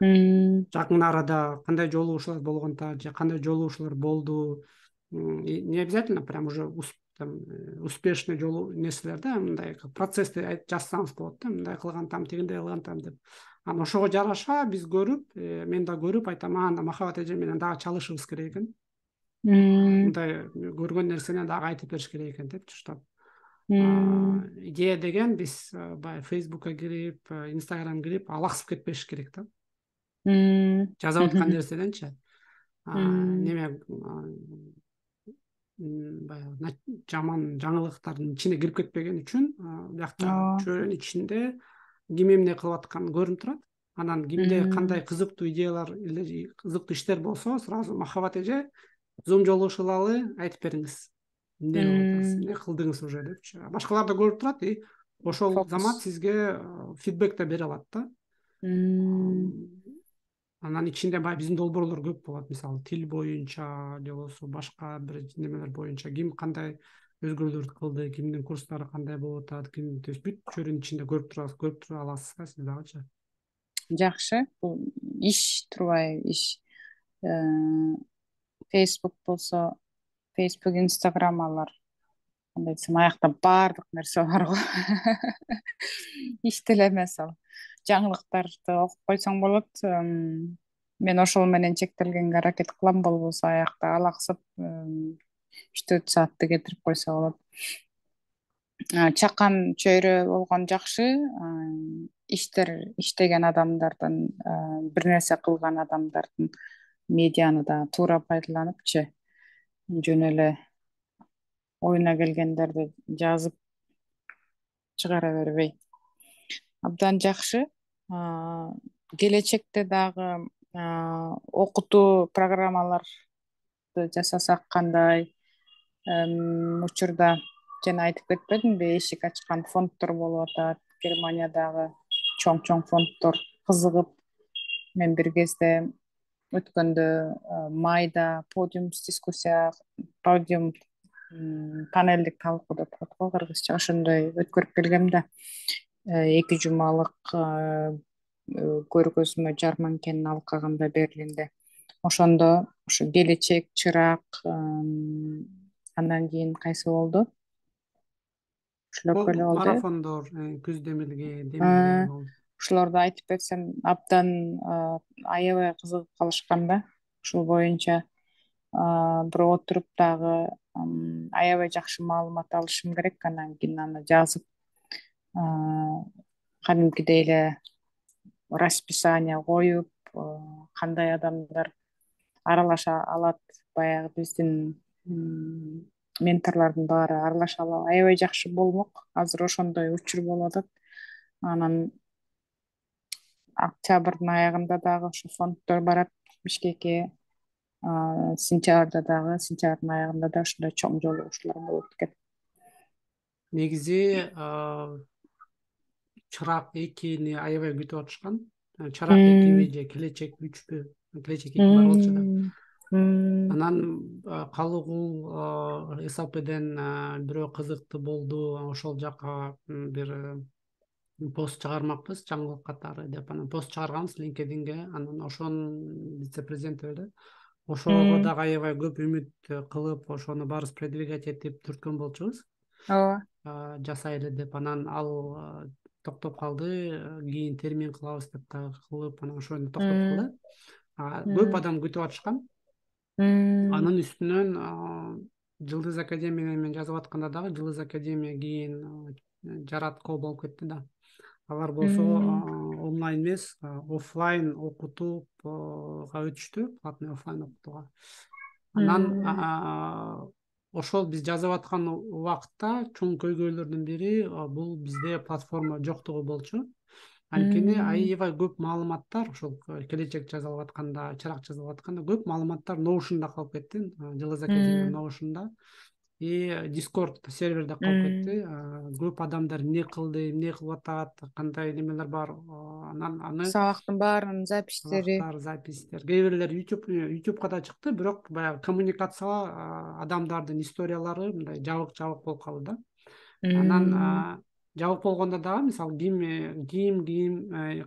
Мгм. Жакын арада кандай жолугушуулар болгон атат, же кандай жолугушуулар болду? Не обязательно прям уже успешный жолу нерселер да, мындай процессти жазсаңыз болот да, мындай кылгантам, тигиндей кылгантам деп. Анан ошого жараша биз көрүп, мен да көрүп айтам, анда Махабат эже менен дагы чалышыбыз керек экен. Мгм. Мындай көргөн нерсени дагы айтып бериш керек экен депчи, чтоб Мгм. идея деген биз баягы Facebookка кирип, Instagram кирип алаксып кетпеш керек да. Мгм. Жазып аткан нерседенчи Мгм. неме баягы жаман жаңылыктардын ичине кирип кетпеген үчүн биякта Ооба. чөйрөнүн ичинде ким эмне кылып атканы көрүнүп турат. Анан кимде Мгм. кандай кызыктуу идеялар или кызыктуу иштер болсо, сразу Махабат эже зум жолугушууларды айтып бериңиз. Эмне болуп атасыз, Мгм. эмне кылдыңыз уже депчи. Башкалар да көрүп турат и ошол замат Фокус. сизге фидбек да бере алат да. Мгм. Анан ичинде баягы биздин долбоорлор көп болот. Мисалы тил боюнча же болбосо башка бир немелер боюнча ким кандай өзгөрүүлөрдү кылды, кимдин курстары кандай болуп атат, то есть бүт чөйрөнүн ичинде көрүп тура аласыз да сиз дагычы. Жакшы. Бул иш турбайбы, иш. Э, Facebook болсо Facebook, Instagram алар. Кандай десем, аякта баардык нерсе бар го. Иштел эмес ал. Жаңылыктарды окуп койсоң болот. Мен ошол менен чектелгенге аракет кылам, болбосо аякта алаксып 3-4 саатты кетирип койсо болот. Чакан чөйрө болгон жакшы. Иштеген адамдардын, бир нерсе кылган адамдардын медианы да туура пайдаланыпчы, жөн эле оюна келгендерди жазып чыгара бербей. Абдан жакшы. Келечекте дагы окутуу программаларды жасасак кандай, учурда жана айтып кетпедимби, эшик ачкан фонддор болуп атат. Германиядагы чоң фонддор кызыгып, мен бир кезде өткөндө майда подиум панелдик талкуу деп коет го кыргызча, ошондой өткөрүп келгем да, 2 жумалык көргөзмө жарманкенин алкагында Берлинде. Ошондо ушу келечек, чырак, андан кийин кайсы болду? Ушулоп эле болду. Марафондор, күз демилге болду. Ушуларды айтып берсем абдан аябай кызыгып калышкан да. Ушул боюнча бир отуруп дагы аябай жакшы маалымат алышым керек, анан кийин аны жазып кадимкидей эле расписание коюп, кандай адамдар аралаша алат, баягы биздин менторлордун баары аралаша алат, аябай жакшы болмок. Азыр ошондой учур болуп атат. Анан октябрдын аягында дагы ошо фонддор барат Бишкекке, сентябрдын аягында да ошондой чоң жолугушуулар болот экен. Негизи чырак 2-ни аябай күтүп атышкан. Чырак 2 же келечек 3 келечек 2 бар болчу да. Анан калыгул СЛПден бирөө кызыктуу болду, ошол жака бир пост чыгармакпыз, жаңылык катары деп. Анан пост чыгарганбыз LinkedInге. Анан ошонун вице-президенти эле. Ошого дагы аябай көп үмүт кылып, ошону баарыбыз продвигать этип түрткөн болчубуз. Ооба. Жасайлы деп. Анан ал токтоп калды. Кийин термин кылабыз деп кылып, анан ошону токтоттук эле. Көп адам күтүп атышкан. Анын үстүнөн Жылдыз Академия менен жазып атканда дагы Жылдыз Академия кийин жараткоо болуп кетти да. Алар болсо онлайн эмес, офлайн окутууга өтүштү, платный офлайн окутууга. Анан ошол биз жазып аткан убакытта чоң көйгөйлөрдүн бири бул бизде платформа жоктугу болчу. Анткени аябай көп маалыматтар ошол келечек жазылып атканда, чырак жазылып атканда көп маалыматтар Notion'да калып кетти, Жылдыз Академия Notion'да. И Discord серверде калып кетти. Көп адамдар эмне кылды, эмне кылып атат, кандай немелер бар. Анан аны Сабактын баарынын запистери, запистер. Кээ бирлер YouTubeга да чыкты, бирок баягы коммуникация адамдардын историялары мындай жабык болуп калды да. Анан жабык болгондо дагы мисалы ким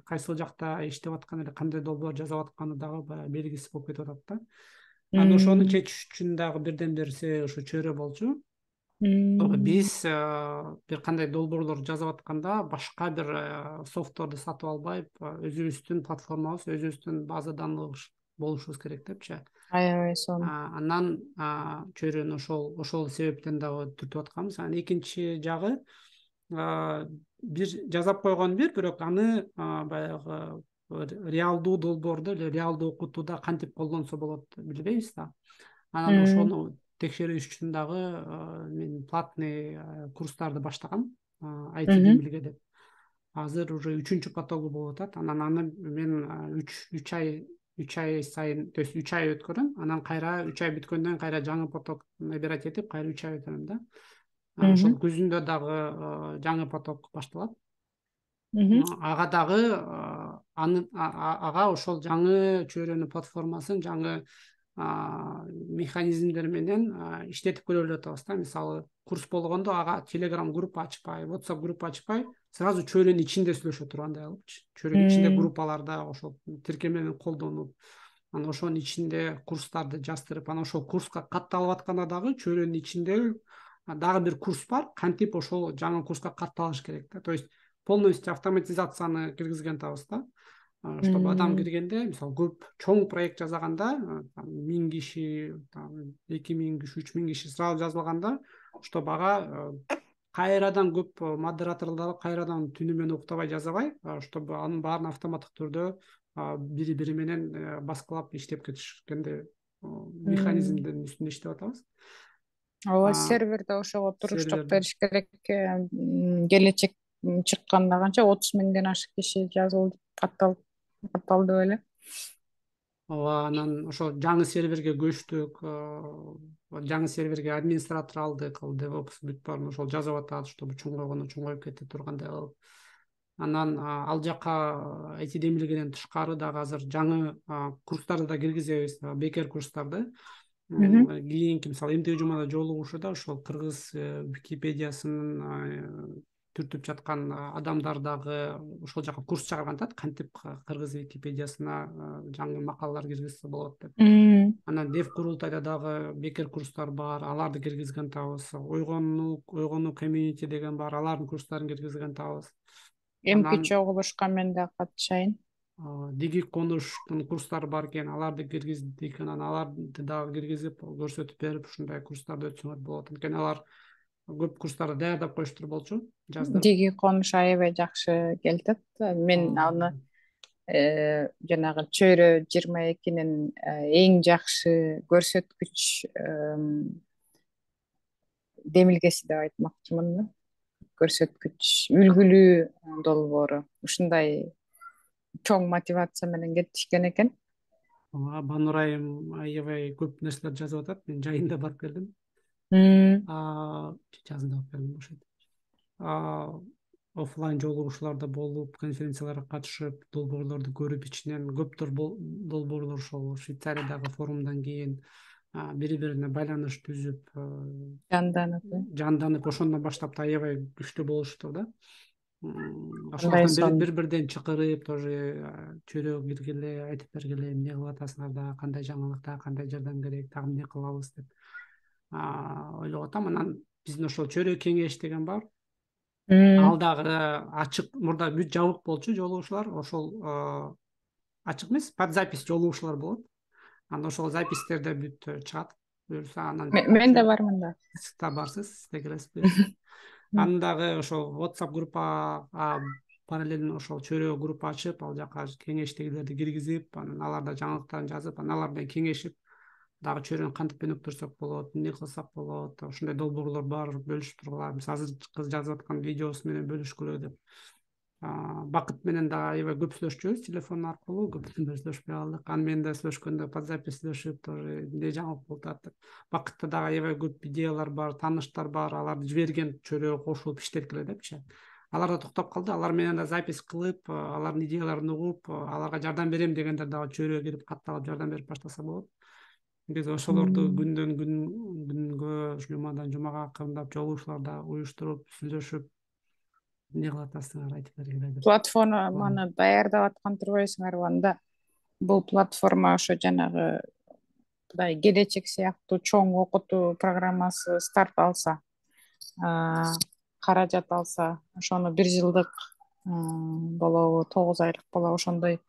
кайсыл жакта иштеп атканы эле, кандай долбоор жазып атканы дагы баягы белгисиз болуп кетип атат да. Анан ошону чечиш үчүн дагы бирден бирсе ошо чөйрө болчу. Биз бир кандай долбоорлор жазып атканда башка бир софтворду сатып албай, өзүбүздүн платформабыз, өзүбүздүн база данных болушубуз керек депчи. аябай сонун. Анан чөйрөнү ошол себептен дагы түртүп атканбыз. Анан экинчи жагы бир жасап койгон бирок аны баягы реалдуу долбоорду эле реалдуу окутууда кантип колдонсо болот билбейбиз да. Анан ошону текшерүү үчүн дагы мен платный курстарды баштагам, IT демилге деп. Азыр уже 3-чү потогу болуп атат. Анан аны мен 3 ай сайын, то есть 3 ай өткөрөм. Анан кайра 3 ай бүткөндөн кайра жаңы поток набирать этип, кайра 3 ай өтөм да. Ошол күзүндө дагы жаңы поток башталат. Ага дагы ага ошол жаңы чөйрөнүн платформасын, жаңы механизмдер менен иштетип көрөлү деп атабыз да. Мисалы курс болгондо ага Telegram группа ачпай, WhatsApp группа ачпай, сразу чөйрөнүн ичинде сүйлөшө тургандай кылыпчы. Чөйрөнүн ичинде группаларда ошол тиркемени колдонуп, анан ошонун ичинде курстарды жаздырып, анан ошол курска катталып атканда дагы чөйрөнүн ичинде дагы бир курс бар, кантип ошол жаңы курска катталыш керек да. То есть полностью автоматизацияны киргизген атабыз да. Чтобы адам киргенде, мисалы көп чоң проект жасаганда, 1000 киши, 2000 киши, 3000 киши сразу жазылганда, чтобы ага кайрадан көп модераторлор кайрадан түнү менен уктабай жазабай, чтобы анын баарын автоматтык түрдө бири бири менен баскылап иштеп кетишкенде механизмдин үстүндө иштеп атабыз. ооба, серверде ошого туруштук Серверде. бериш керек. Келечек чыкканда канча 30 000ден ашык киши жазылды, катталды беле. Ооба, анан ошо жаңы серверге көчтүк. Жаңы серверге администратор алдык, ал DevOps бүт баарын ошол жазып атат, чтобы чоңойгону чоңоюп кете тургандай кылып. Анан ал жака IT демилгеден тышкары дагы азыр жаңы курстарды да киргизебиз, бекер курстарды. Кийинки мисалы МТ жумада жолугушууда ошол кыргыз Википедиясынын түртүп жаткан адамдар дагы ошол жака курс чыгарган атат, кантип кыргыз Википедиясына жаңы макалалар киргизсе болот деп. Анан дев курултайда дагы бекер курстар бар, аларды киргизген атабыз. Ойгонуу комьюнити деген бар, алардын курстарын киргизген атабыз. Эмки чогулушка мен да катышайын. Диги конуштун курстары бар экен, аларды киргиздик, анан аларды дагы киргизип көрсөтүп берип, ушундай курстарды өтсөңөр болот. Анткени алар көп курстарды даярдап коюштур болчу, жаздырып. Диги конуш аябай жакшы келтет. Мен аны жанагы чөйрө 22нин эң жакшы көрсөткүч демилгеси деп айтмакчымын. Көрсөткүч, үлгүлүү долбоору. Ушундай чоң мотивация менен кетишкен экен. Банур айым аябай көп нерселер жазып атат. Мен жайында барып келдим. Жазында барып келдим ошо. Офлайн жолугушууларда болуп, конференцияларга катышып, долбоорлорду көрүп, ичинен көптөр долбоорлор ошол Швейцариядагы форумдан кийин бири бирине байланыш түзүп, жанданып, ошондон баштап да аябай күчтүү болуштур да. Ошондон бир-бирден чакырып, тоже чөйрөгө киргиле, айтып бергиле, эмне кылып атасыңар да, кандай жаңылыкта, кандай жардам керек, дагы эмне кылабыз деп ойлоп атам. Анан биздин ошол чөйрө кеңеш деген бар. Ал дагы ачык, мурда бүт жабык болчу жолугушуулар, ошол ачык эмес, под запись жолугушуулар болот. Анан ошол записьтерде бүт чыгат. Буюрса анан мен да бармын да. Сиз да барсыз, сиз да киресиз. Анан дагы ошол WhatsApp группа параллельно ошол чөйрөгө группа ачып, ал жака кеңештегилерди киргизип, анан аларда жаңылыктарын жазып, анан алар менен кеңешип, дагы чөйрөнү кантип өнүктүрсөк болот, эмне кылсак болот, ушундай долбоорлор бар, бөлүшүп тургула. Мисалы азыр кыз жазып аткан видеосу менен бөлүшкүлө деп. Бакыт менен да аябай көп сүйлөшчүбүз телефон аркылуу, көп сүйлөшпөй калдык. Аны менен да сүйлөшкөндө под запись сүйлөшүп, тоже эмне жаңылык болуп атат деп. Бакытта дагы аябай көп идеялар бар, тааныштар бар, аларды жиберген чөйрөгө кошулуп иштеткиле депчи. Алар да токтоп калды, алар менен да запись кылып, алардын идеяларын угуп, аларга жардам берем дегендер дагы чөйрөгө кирип катталып жардам берип баштаса болот. Биз ошолорду күндөн күнгө, жумадан жумага кырындап жолугушууларда уюштуруп, сүйлөшүп, эмне кылып атасыңар, айтып бергиле деп. Платформаны даярдап аткан турбайсыңарбы анда? Бул платформа ошо жанагы мындай келечек сыяктуу чоң окутуу программасы старт алса, каражат алса, ошону 1 жылдык болобу, 9 айлык болобу, ошондой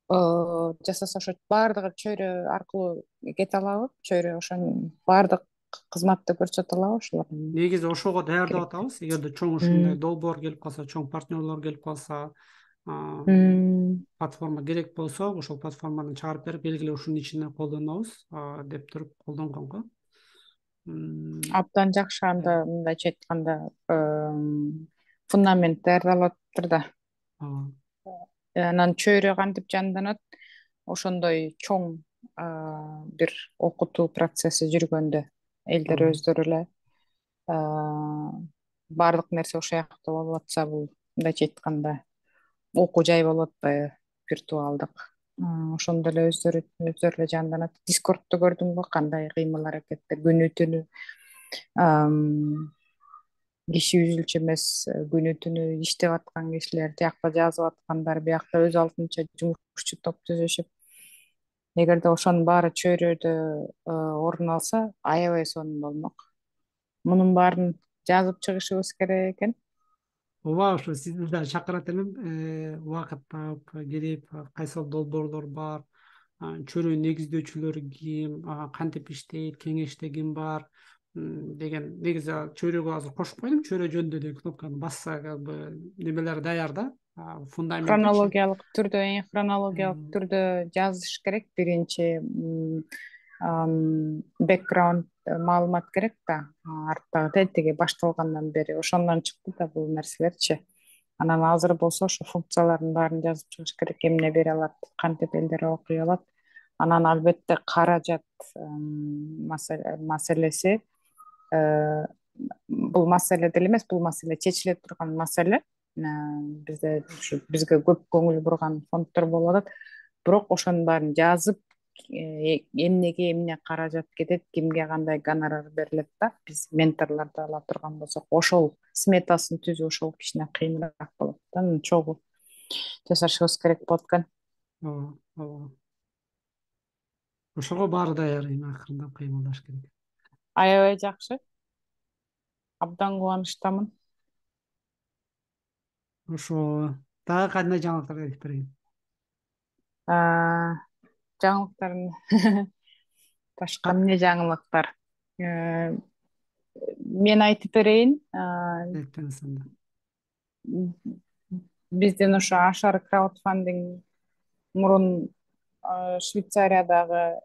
жасаса, ошо баардыгы чөйрө аркылуу кете алабы? Чөйрө ошонун баардык кызматты көрсөтө алабы ошолор? Негизи ошого даярдап атабыз. Эгерде чоң ушундай долбоор келип калса, чоң партнерлор келип калса, платформа керек болсо, ошол платформаны чыгарып берип, белгиле ушунун ичинде колдонобуз деп туруп колдонгон го. Абдан жакшы. Анда мындайча айтканда фундамент даярдалып атыптыр да. Анан чөйрө кантип жанданат? Ошондой чоң бир окутуу процесси жүргөндө элдер өздөрү эле баардык нерсе ошол жакта болуп атса, бул мындайча айтканда окуу жай болуп атпайбы, виртуалдык. Ошондо эле өздөрү эле жанданат. Дискордту көрдүңбү, кандай кыймыл аракеттер, күнү түнү киши үзүлчү эмес, күнү түнү иштеп аткан кишилер, тиякта жазып аткандар, биякта өз алдынча жумушчу топ түзүшүп, Эгерде ошонун баары чөйрөдө орун алса, аябай сонун болмок. Мунун баарын жазып чыгышыбыз керек экен. ооба ошо сизди да чакырат элем, убакыт таап келип, кайсыл долбоорлор бар, чөйрөнүн негиздөөчүлөрү ким, кантип иштейт, кеңеште ким бар деген. Негизи чөйрөгө азыр кошуп койдум, чөйрө жөнүндө деген кнопканы басса как бы немелери даяр да, фундаментичи. Хронологиялык түрдө жазыш керек. Биринчи бэкграунд маалымат керек да, арттагы тиги башталгандан бери ошондон чыкты да бул нерселерчи. Анан азыр болсо ошо функциялардын баарын жазып чыгыш керек, эмне бере алат, кантип элдер окуй алат. Анан албетте каражат маселеси. Э, Бул маселе деле эмес, бул маселе чечиле турган маселе. Бизде ушу бизге көп көңүл бурган фонддор болуп атат. Бирок ошонун баарын жазып, эмнеге эмне каражат кетет, кимге кандай гонорар берилет да, биз менторлорду ала турган болсок, ошол сметасын түзүү ошол кичине кыйыныраак болот да. Анан чогуу жасашыбыз керек болот экен. ооба ооба, ошого баары даяр, эми акырындап кыймылдаш керек. Аябай жакшы, абдан кубанычтамын. Ошо дагы кандай жаңылыктар айтып берейин? Жаңылыктарын башка Кат эмне жаңылыктар? Э, Мен айтып берейин. Айтпаңыз анда. Биздин ошо ашар краудфандинг мурун Швейцариядагы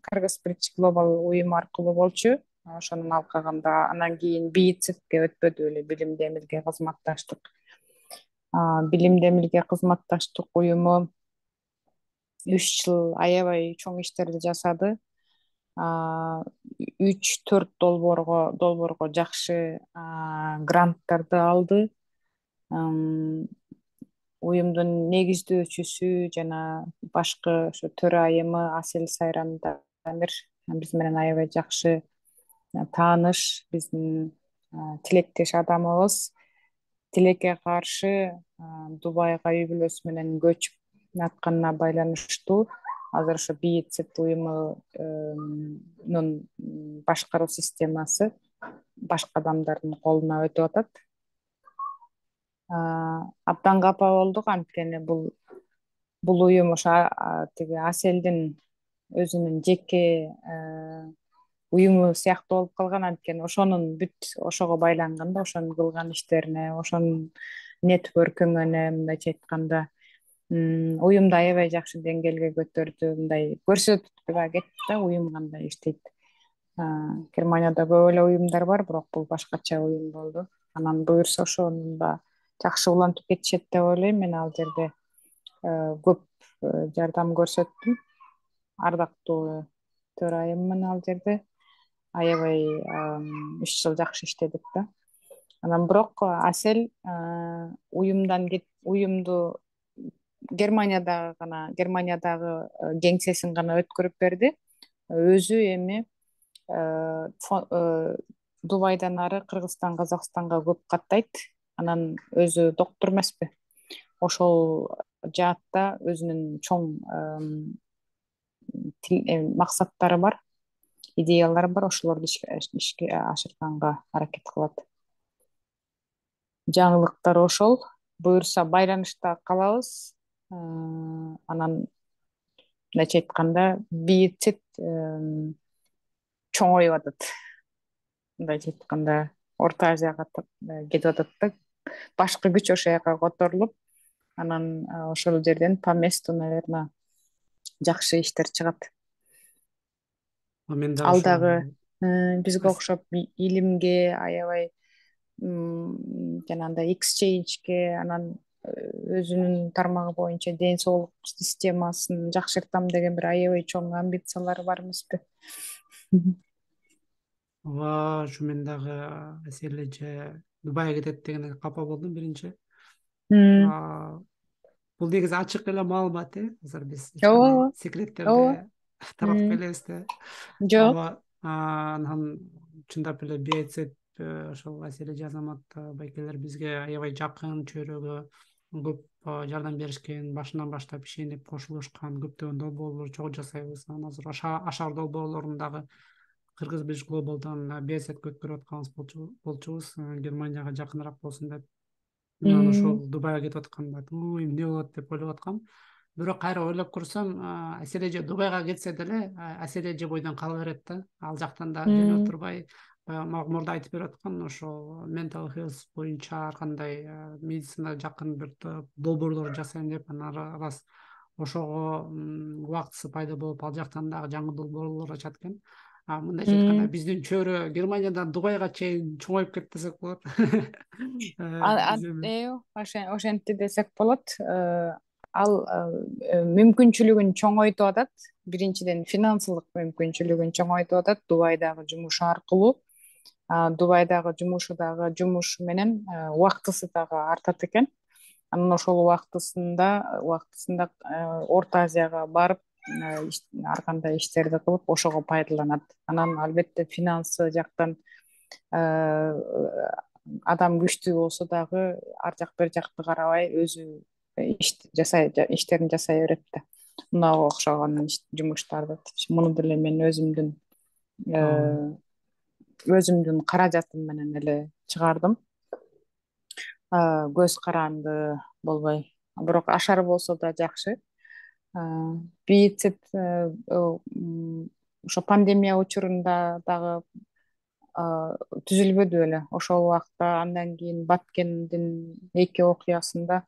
Кыргыз Бридж Глобал уюм аркылуу болчу. Ошонун алкагында анан кийин БИЦИТке өтпөдү беле, билимди эмилге кызматташтык. Билимди эмилге кызматташтык уюму 3 жыл аябай чоң иштерди жасады. 3-4 долбоорго жакшы гранттарды алды. Уюмдун негиздөөчүсү жана башкы ошо төрайымы Асель Сайран Дамир биз менен аябай жакшы тааныш, биздин тилектеш адамыбыз. Тилекке каршы Дубайга үй бүлөсү менен көчүп атканына байланыштуу азыр ошо БИЦИТ уюмунун башкаруу системасы башка адамдардын колуна өтүп атат. Абдан капа болдук, анткени бул уюм ошо тиги Аселдин өзүнүн жеке уюму сыяктуу болуп калган. Анткени ошонун бүт ошого байланган да, ошонун кылган иштерине, ошонун нетворкингине, мындайча айтканда, уюмду аябай жакшы деңгээлге көтөрдү. Мындай көрсөтүп да кетти да уюм кандай иштейт. Германияда көп эле уюмдар бар, бирок бул башкача уюм болду. Анан буюрса ошонун да жакшы улантып кетишет деп ойлойм. Мен ал жерде көп жардам көрсөттүм. Ардактуу төрайыммын ал жерде. Аябай 3 жыл жакшы иштедик да. Анан бирок Асель уюмду Германиядагы кеңсесин гана өткөрүп берди. Өзү эми Дубайдан ары Кыргызстан, Казакстанга көп каттайт. Анан өзү доктур эмеспи. Ошол жаатта өзүнүн чоң максаттары бар, идеялары бар. Ошолорду ишке ашырганга аракет кылат. Жаңылыктар ошол. Буюрса байланышта калабыз. Анан мындайча айтканда БИЦИТ чоңоюп атат. Мындайча айтканда Орто Азияга кетип атат да. Башкы күч ошол жака которулуп, анан ошол жерден по месту, наверное, жакшы иштер чыгат. Мен дагы Ал ошо дагы бизге окшоп илимге аябай жанагындай эксчейнжге, анан өзүнүн тармагы боюнча ден соолук системасын жакшыртам деген бир аябай чоң амбициялары бар эмеспи? ооба, ушу мен дагы Асель эже Дубайга кетет дегенге капа болдум биринчи. Бул негизи ачык эле маалымат, азыр биз эч кандай Ооба, ооба. секреттерди тараттык элебиз да. Жок. Ооба, анан чындап эле БЦ ошол Асель эже Азамат байкелер бизге аябай жакын чөйрөгө көп жардам беришкен, башынан баштап ишенип кошулушкан көптөгөн долбоорлор чогуу жасайбыз. Анан азыр Ашар долбоорлорун дагы Кыргыз Бич Глобалдан биосетке өткөрүп атканыбыз болчубуз. Германияга жакыныраак болсун деп. Анан ошол Дубайга кетип атканда ой эмне болот деп ойлоп аткам. Бирок кайра ойлоп көрсөм, Асель эже Дубайга кетсе деле Асель эже бойдон кала берет да. Ал жактан да жөнөп турбай, баягы мурда айтып берип аткан ошол mental health боюнча ар кандай медицинага жакын бир долбоорлор жасайм деп, анан раз ошого убактысы пайда болуп, ал жактан дагы жаңы долбоорлор ачат экен. Мындайча айтканда биздин чөйрө Германиядан Дубайга чейин чоңоюп кетти десек болот. Биз эми Ошентти десек болот. Ал мүмкүнчүлүгүн чоңойтуп атат. Биринчиден финансылык мүмкүнчүлүгүн чоңойтуп атат Дубайдагы жумушу аркылуу. Дубайдагы жумушу менен убактысы дагы артат экен. Анан ошол убактысында Орто Азияга барып ар кандай иштерди кылып ошого пайдаланат. Анан албетте финансы жактан адам күчтүү болсо дагы ар жак бер жакты карабай өзү иштерин жасай берет да. Мынага окшогон жумуштарды муну деле мен өзүмдүн каражатым менен эле чыгардым. Көз каранды болбой. Бирок Ашар болсо да жакшы. Бийтсет ошо пандемия учурунда дагы түзүлбөдү эле. Ошол убакта андан кийин Баткендин 2 окуясында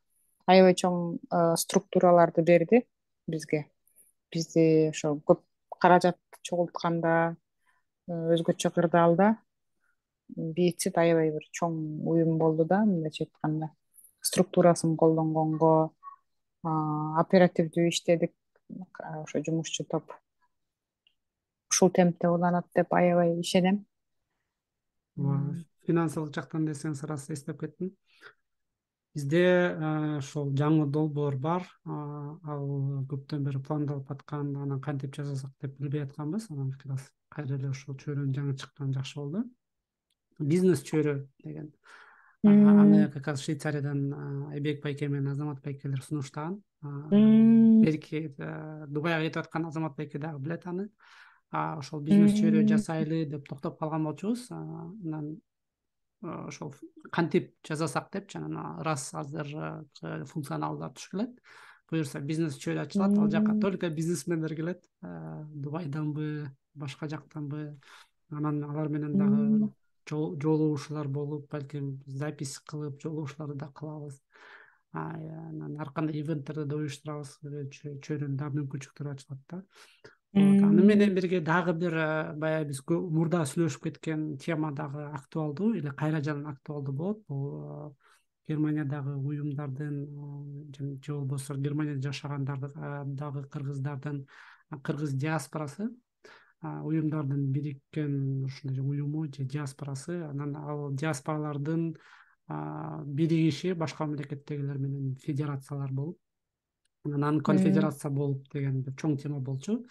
аябай чоң структураларды берди бизге. Бизди ошо көп каражат чогултканда өзгөчө кырдаалда бийтсет аябай бир чоң уюм болду да, мындайча айтканда. Структурасын колдонгонго оперативдүү иштедик. Ошо жумушчу топ ушул темпте уланат деп аябай ишенем. Финансылык жактан десеңиз рас эстеп кеттим. Бизде ошол жаңы долбоор бар. Ал көптөн бери пландалып аткан, анан кантип жасасак деп билбей атканбыз. Анан раз кайра эле ошол чөйрөнүн жаңы чыкканы жакшы болду. Бизнес чөйрө деген. Аны как раз Швейцариядан Айбек байке менен Азамат байкелер сунуштаган. Берки Дубайга кетип аткан Азамат байке дагы билет аны. Ошол бизнес чөйрө жасайлы деп токтоп калган болчубуз. Анан ошол кантип жасасак депчи, анан раз азыр функционалдар түшүп келет. Буюрса бизнес чөйрө ачылат, ал жака только бизнесмендер келет. Дубайданбы, башка жактанбы. Анан алар менен дагы жолугушуулар болуп, балким запись кылып жолугушууларды да кылабыз. Анан ар кандай ивенттерди да уюштурабыз. Чөйрөнүн дагы мүмкүнчүлүктөрү ачылат да. Аны менен бирге дагы бир баягы биз мурда сүйлөшүп кеткен тема дагы актуалдуу, или кайра жаңы актуалдуу болот. Бул Германиядагы уюмдардын же болбосо Германияда жашагандардын дагы кыргыздардын кыргыз диаспорасы, уюмдардын бириккен ушундай уюму же диаспорасы. Анан ал диаспоралардын биригиши башка мамлекеттегилер менен федерациялар болуп, анан конфедерация болуп деген бир чоң тема болчу.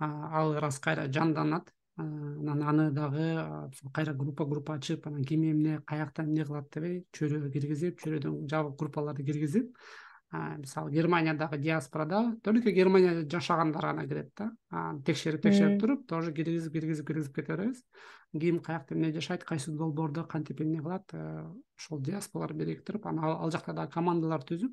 Ал раз кайра жанданат. Анан аны дагы кайра группа ачып, анан ким эмне каякта эмне кылат дебей чөйрөгө киргизип, чөйрөдөн жабык группаларды киргизип, мисалы Германиядагы диаспорада только Германияда жашагандар гана кирет да. Текшерип туруп, тоже киргизип кете беребиз. Ким каякта эмне жашайт, кайсы долбоордо кантип эмне кылат, ошол диаспоралар бириктирип, анан ал жакта дагы командалар түзүп,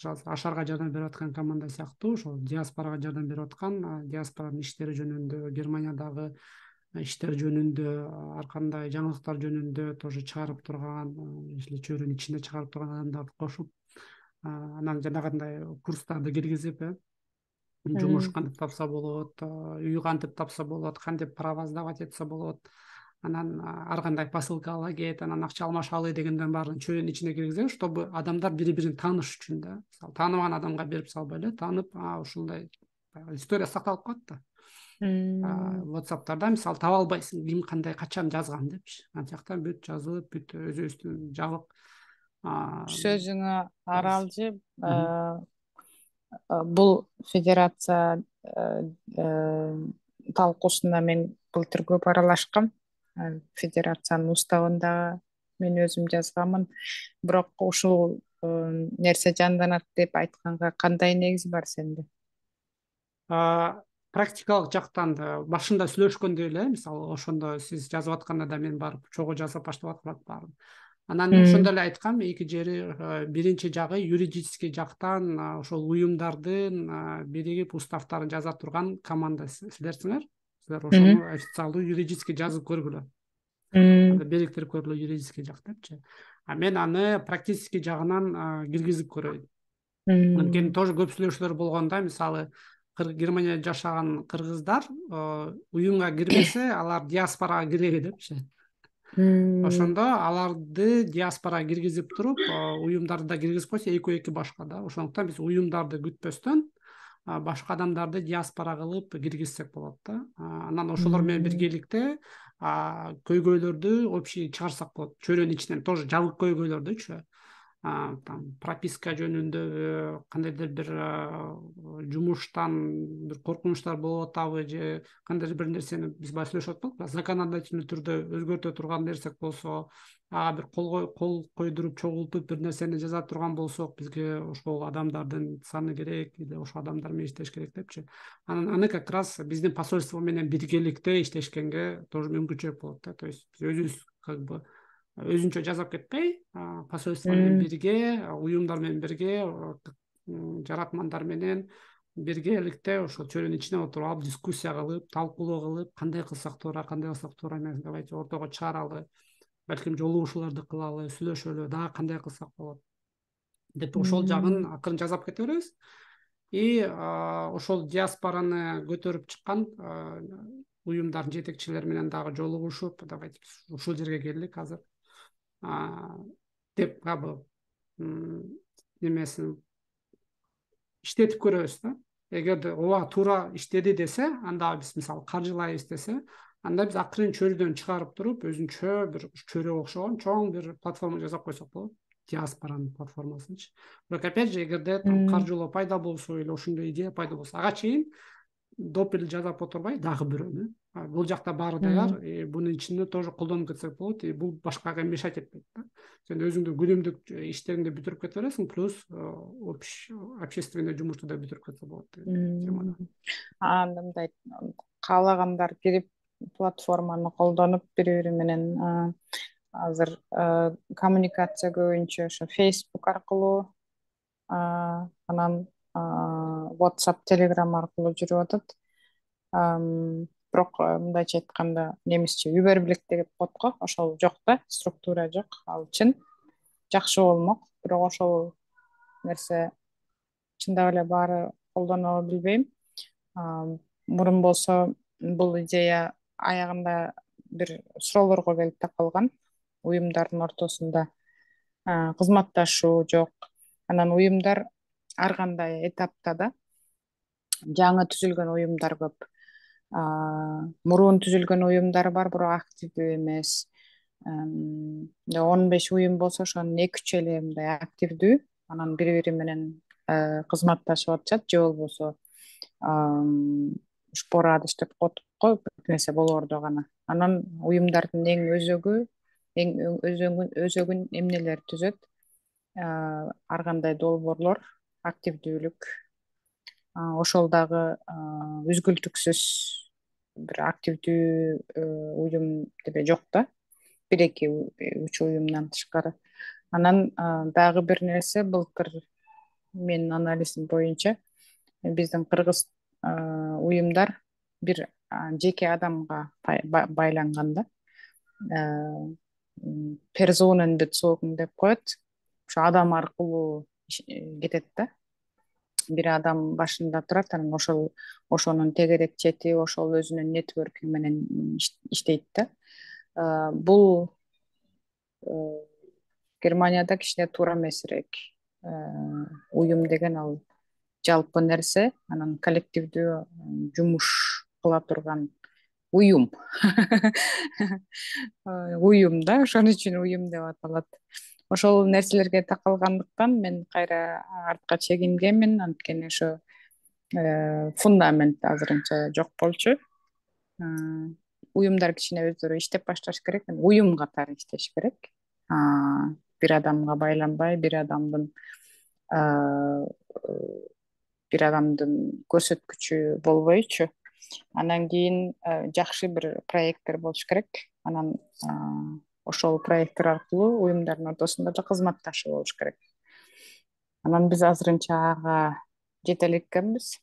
Ашарга жардам берип аткан команда сыяктуу ошол диаспорага жардам берип аткан, диаспоранын иштери жөнүндө, Германиядагы иштер жөнүндө, ар кандай жаңылыктар жөнүндө тоже чыгарып турган, чөйрөнүн ичинде чыгарып турган адамдарды кошуп, анан жанагындай курстарды киргизип, жумуш кантип тапса болот, үй кантип тапса болот, кантип права сдавать этсе болот, анан ар кандай посылка ала кет, анан акча алмашалы дегенден баарын чөйрөнүн ичине киргизебиз, чтобы адамдар бири бирин тааныш үчүн да. Мисалы тааныбаган адамга берип салбай эле, таанып, ушундай история сакталып калат да. WhatsApp'тарда мисалы таба албайсың, ким кандай качан жазган депчи. Антияктан бүт жазылып, бүт өзүбүздүн жабык сөзүңө аралжы. Бул федерация талкуусуна мен былтыр көп аралашкам. Федерациянын уставында мен өзүм жазганмын. Бирок ушул нерсе жанданат деп айтканга кандай негиз бар сенде? Практикалык жактан да башында сүйлөшкөндөй эле, мисалы ошондо сиз жазып атканда да мен барып чогуу жасап баштап аткам баарын. Анан ошондо эле айткам, эки жери биринчи жагы юридический жактан ошол уюмдардын биригип уставтарын жаза турган команда силерсиңер. Силер ошону официалдуу юридический жазып көргүлө. Анда бириктирип көргүлө юридический жак депчи. А мен аны практический жагынан киргизип көрөйүн. Анткени тоже көп сүйлөшүүлөр болгондо, мисалы Германияда жашаган кыргыздар уюмга кирбесе, алар диаспорага кирели депчи. Ошондо аларды диаспорага киргизип туруп, уюмдарды да киргизип койсо экөө эки башка да. Ошондуктан биз уюмдарды күтпөстөн башка адамдарды диаспора кылып киргизсек болот да. Анан ошолор менен биргеликте көйгөйлөрдү общий чыгарсак болот. Чөйрөнүн ичинен тоже жабык көйгөйлөрдүчү. Там прописка жөнүндө кандайдыр бир жумуштан бир коркунучтар болуп атабы же кандайдыр бир нерсени биз баягы сүйлөшүп атпадыкпы, законодательный түрдө өзгөртө турган нерсек болсо, бир кол койдуруп чогултуп бир нерсени жаза турган болсок, бизге ошол адамдардын саны керек или ошол адамдар менен иштеш керек депчи. Аны как раз биздин посольство менен биргеликте иштешкенге тоже мүмкүнчүлүк болот да. То есть биз өзүбүз как бы өзүнчө жасап кетпей, посольство менен бирге, уюмдар менен бирге, жаратмандар менен биргеликте ошол чөйрөнүн ичине отуруп алып дискуссия кылып, талкуулоо кылып, кандай кылсак туура, кандай кылсак туура эмес, давайте ортого чыгаралы, балким жолугушууларды кылалы, сүйлөшөлү, дагы кандай кылсак болот деп ошол жагын акырын жасап кете беребиз. И ошол диаспораны көтөрүп чыккан уюмдардын жетекчилери менен дагы жолугушуп, давайте ушул жерге келдик азыр деп немесин иштетип көрөбүз да. Эгерде ооба туура иштеди десе, анда биз мисалы каржылайбыз десе, анда биз акырын чөйрөдөн чыгарып туруп, өзүнчө бир чөйрөгө окшогон чоң бир платформа жасап койсок болот. Диаспоранын платформасынчы. Бирок опять же, эгерде там каржылоо пайда болсо или ошондой идея пайда болсо, ага чейин доп эле жазап отурбай дагы бирөөнү. Бул жакта баары даяр, бунун ичинде тоже колдонуп кетсек болот, бул башкага мешать этпейт да. Сен өзүңдүн күнүмдүк иштериңди бүтүрүп кете бересиң, плюс общественный жумушту да бүтүрүп кетсе болот темада. Анда мындай каалагандар кирип платформаны колдонуп бири-бири менен азыр коммуникация көбүнчө ошо Facebook аркылуу, анан WhatsApp, Telegram аркылуу жүрүп атат. Бирок мындайча айтканда немисче überblick деп коет го, ошол жок да, структура жок. Ал чын жакшы болмок, бирок ошол нерсе чындап эле баары колдонобу билбейм. Мурун болсо бул идея аягында бир суроолорго келип такалган. Уюмдардын ортосунда кызматташуу жок. Анан уюмдар ар кандай этапта да жаңы түзүлгөн уюмдар көп. Мурун түзүлгөн уюмдар бар, бирок активдүү эмес. 15 уюм болсо ошонун 2-3 эле мындай активдүү, анан бири-бири менен кызматташып атышат, же болбосо спорадыш деп коет го, бир нерсе болоордо гана. Анан уюмдардын эң өзөгүн эмнелер түзөт? Ар кандай долбоорлор, активдүүлүк, ошол дагы үзгүлтүксүз бир активдүү уюм деп жок да, 1-2-3 уюмдан тышкары. Анан дагы бир нерсе, былтыр менин анализим боюнча биздин кыргыз уюмдар бир жеке адамга байланган да. Personen bezogen деп коет. Ошо адам аркылуу кетет да. Бир адам башында турат, анан ошонун тегерек чети ошол өзүнүн нетворкинг менен иштейт да. Бул Германияда кичине туура эмесирээк. Уюм деген ал жалпы нерсе, анан коллективдүү жумуш кыла турган уюм. Уюм да, ошон үчүн уюм деп аталат. Ошол нерселерге такалгандыктан мен кайра артка чегингенмин, анткени ошо фундамент азырынча жок болчу. Уюмдар кичине өздөрү иштеп башташ керек, уюм катары иштеш керек. бир адамга байланбай, бир адамдын көрсөткүчү болбойчу. Анан кийин жакшы бир проекттер болуш керек. Анан ошол проекттер аркылуу уюмдардын ортосунда да кызматташуу болуш керек. Анан биз азырынча ага жете элеккенбиз.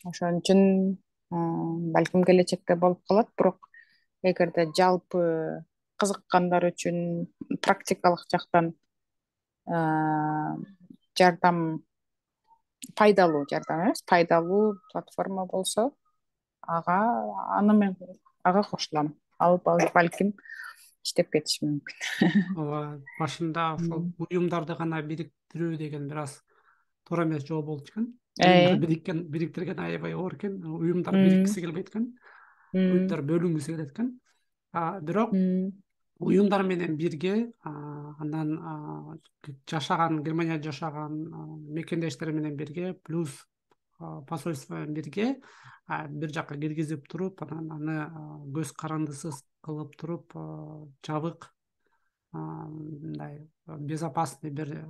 Ошон үчүн балким келечекте болуп калат, бирок эгерде жалпы кызыккандар үчүн практикалык жактан жардам, пайдалуу жардам эмес, пайдалуу платформа болсо, ага аны мен ага кошулам. Ал балким иштеп кетиши мүмкүн. ооба, башында ошол уюмдарды гана бириктирүү деген бир аз туура эмес жол болчу экен. Уюмдар бириктирген аябай оор экен. Уюмдар бириккиси келбейт экен. Уюмдар бөлүнгүсү келет экен. Бирок уюмдар менен бирге андан жашаган, Германияда жашаган мекендештер менен бирге плюс посольство менен бирге бир жакка киргизип туруп, анан аны көз карандысыз кылып туруп, жабык, мындай безопасный бир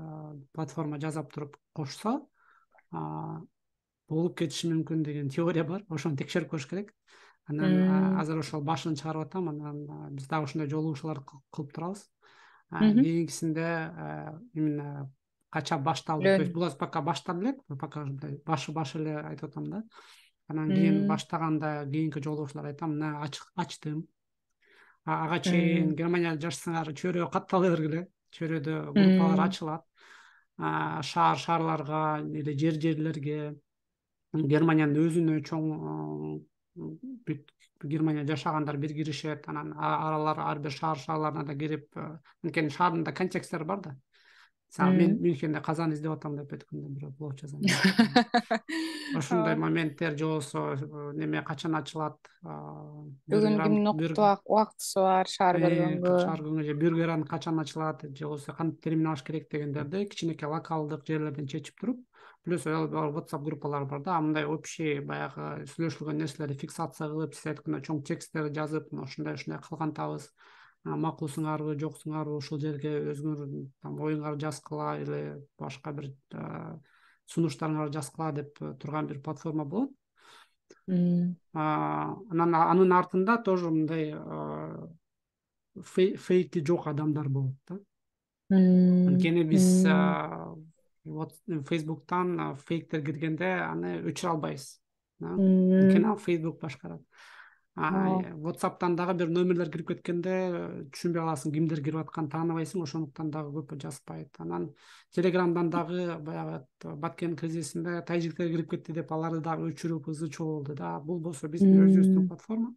платформа жасап туруп кошсо болуп кетиши мүмкүн деген теория бар. Ошону текшерип көрүш керек. Анан азыр ошол башын чыгарып атам. Анан биз дагы ушундай жолугушуулар кылып турабыз. Кийинкисинде именно кача башталды. То есть бул пока баштап элек, пока баш эле айтып атам да. Анан кийин баштаганда кийинки жолугушуулар айтам, мына ачтым. Ага чейин Германияда жашасаңар чөйрө каттала бергиле. Чөйрөдө группалар ачылат. Шаарларга или жерлерге, Германиянын өзүнө чоң бүт Германия жашагандар бир киришет. Анан аралар ар бир шаарларына да кирип, анткени шаардын да контексттери бар да. Мен Мюнхенде казан издеп атам деп айтканда бирөө блог жазам. Ошондой моменттер же болсо неме качан ачылат? Бүгүн кимдин убактысы бар шаар көргөнгө. Шаар көргөнгө же бюргеран качан ачылат, же болсо кантип термин алыш керек дегендерди кичинекей локалдык жерлерден чечип туруп, плюс WhatsApp группалар бар да, мындай общий баягы сүйлөшүлгөн нерселерди фиксация кылып, сиз айткандай чоң тексттерди жазып, ушундай кылгантабыз. Макулсуңарбы, жоксуңарбы, ушул жерге өзүңөр оюңарды жазгыла или башка бир сунуштарыңарды жазгыла деп турган бир платформа болот. Анан анын артында тоже мындай фейки жок адамдар болот да. Анткени биз Facebooktан фейктер киргенде аны өчүрө албайбыз. Анткени ал Facebook башкарат. WhatsApp'тан дагы бир номерлер кирип кеткенде түшүнбөй каласың, кимдер кирип атканын тааныбайсың, ошондуктан дагы көп жазбайт. Анан Telegram'дан дагы баягы Баткен кризисинде тажиктер кирип кетти деп аларды дагы өчүрүп ызы чуу болду да. Бул болсо биздин өзүбүздүн платформа.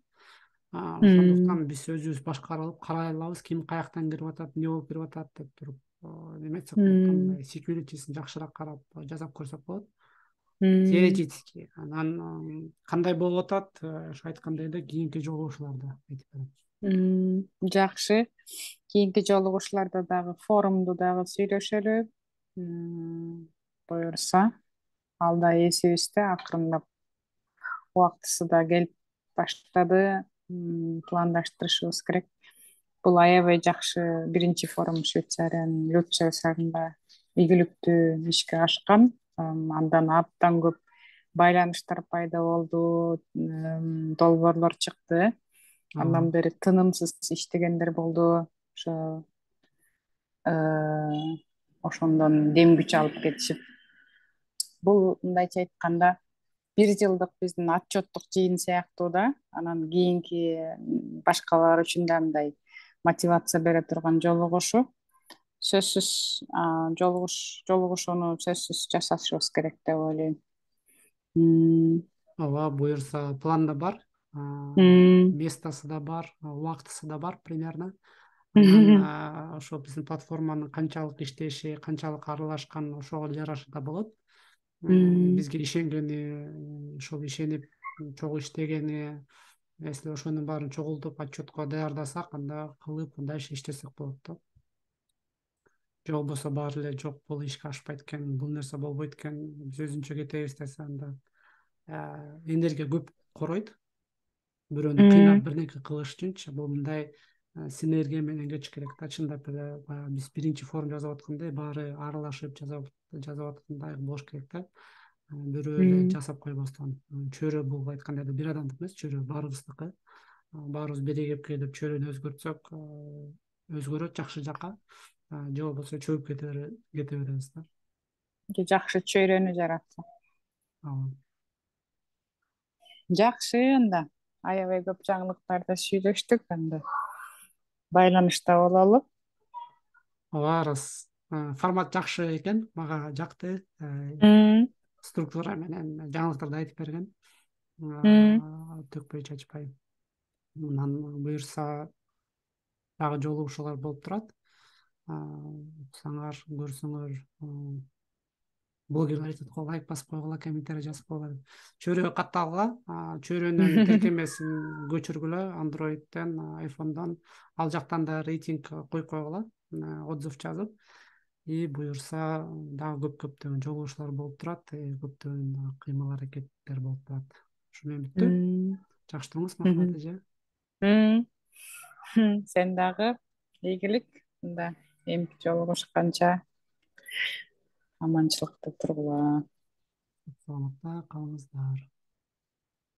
Ошондуктан биз өзүбүз башкарып карай алабыз, ким каяктан кирип атат, эмне болуп кирип атат деп туруп, неме айтсак болот, security'син жакшыраак карап жасап көрсөк болот. Теоретически. Анан кандай болуп атат, ошо айткандай эле кийинки жолугушууларда айтып берем. Жакшы. Кийинки жолугушууларда дагы форумду дагы сүйлөшөлү. Буюрса, ал да эсибизде, акырындап убактысы да келип баштады. Пландаштырышыбыз керек. Бул аябай жакшы биринчи форум Швейцариянын Люцерн шаарында ийгиликтүү ишке ашкан. Андан абдан көп байланыштар пайда болду, долбоорлор чыкты. Андан бери тынымсыз иштегендер болду. Ошондон дем күч алып кетишип. Бул мындайча айтканда 1 жылдык биздин отчеттук жыйын сыяктуу да. Анан кийинки башкалар үчүн да мындай мотивация бере турган жолугушуу. Сөзсүз жолугушууну сөзсүз жасашыбыз керек деп ойлойм. Ооба, буюрса план да бар, местосы да бар, убактысы да бар примерно. Анан ошо биздин платформанын канчалык иштеши, канчалык аралашкан, ошого жараша да болот. Бизге ишенгени, ошол ишенип чогуу иштегени, если ошонун баарын чогултуп отчетко даярдасак, анда кылып дальше иштесек болот да. Же болбосо баары эле жок, бул ишке ашпайт экен, бул нерсе болбойт экен, биз өзүнчө кетебиз десе, анда энергия көп коройт. Бирөөнү кыйнап бир нерсе кылыш үчүнчү. Бул мындай синергия менен кетиш керек да. Чындап эле баягы биз биринчи форум жасап аткандай баары аралашып жасап аткандай болуш керек да. Бирөө эле жасап койбостон. Чөйрө бул айткандай эле бир адамдык эмес, чөйрө баарыбыздыкы. Баарыбыз биригип келип чөйрөнү өзгөртсөк, өзгөрөт жакшы жакка. Же болбосо чөгүп кете беребиз да. Жакшы чөйрөнү жаратса. Жакшы анда. Аябай көп жаңылыктарды сүйлөштүк анда. Байланышта бололу. Баарыбыз формат жакшы экен, мага жакты. М, Структура менен жаңылыктарды айтып берген. м, Төкпөй чачпай. Мындан буюрса дагы жолугушуулар болуп турат. Уксаңар, көрсөңөр, блогерлер айтат го, лайк басып койгула, комментарий жазып койгула деп. Чөйрөгө катталгыла, чөйрөнүн тиркемесин көчүргүлө Android'ден, iPhone'дон, ал жактан да рейтинг коюп койгула, отзыв жазып. И буюрса дагы көптөгөн жолугушуулар болуп турат, көптөгөн кыймыл аракеттер болуп турат. Ушу менен бүттү. м, Жакшы туруңуз, мгм, Махабат эже. м. Сен дагы ийгилик. Мында эмки жолугушканча аманчылыкта тургула. Саламатта калыңыздар.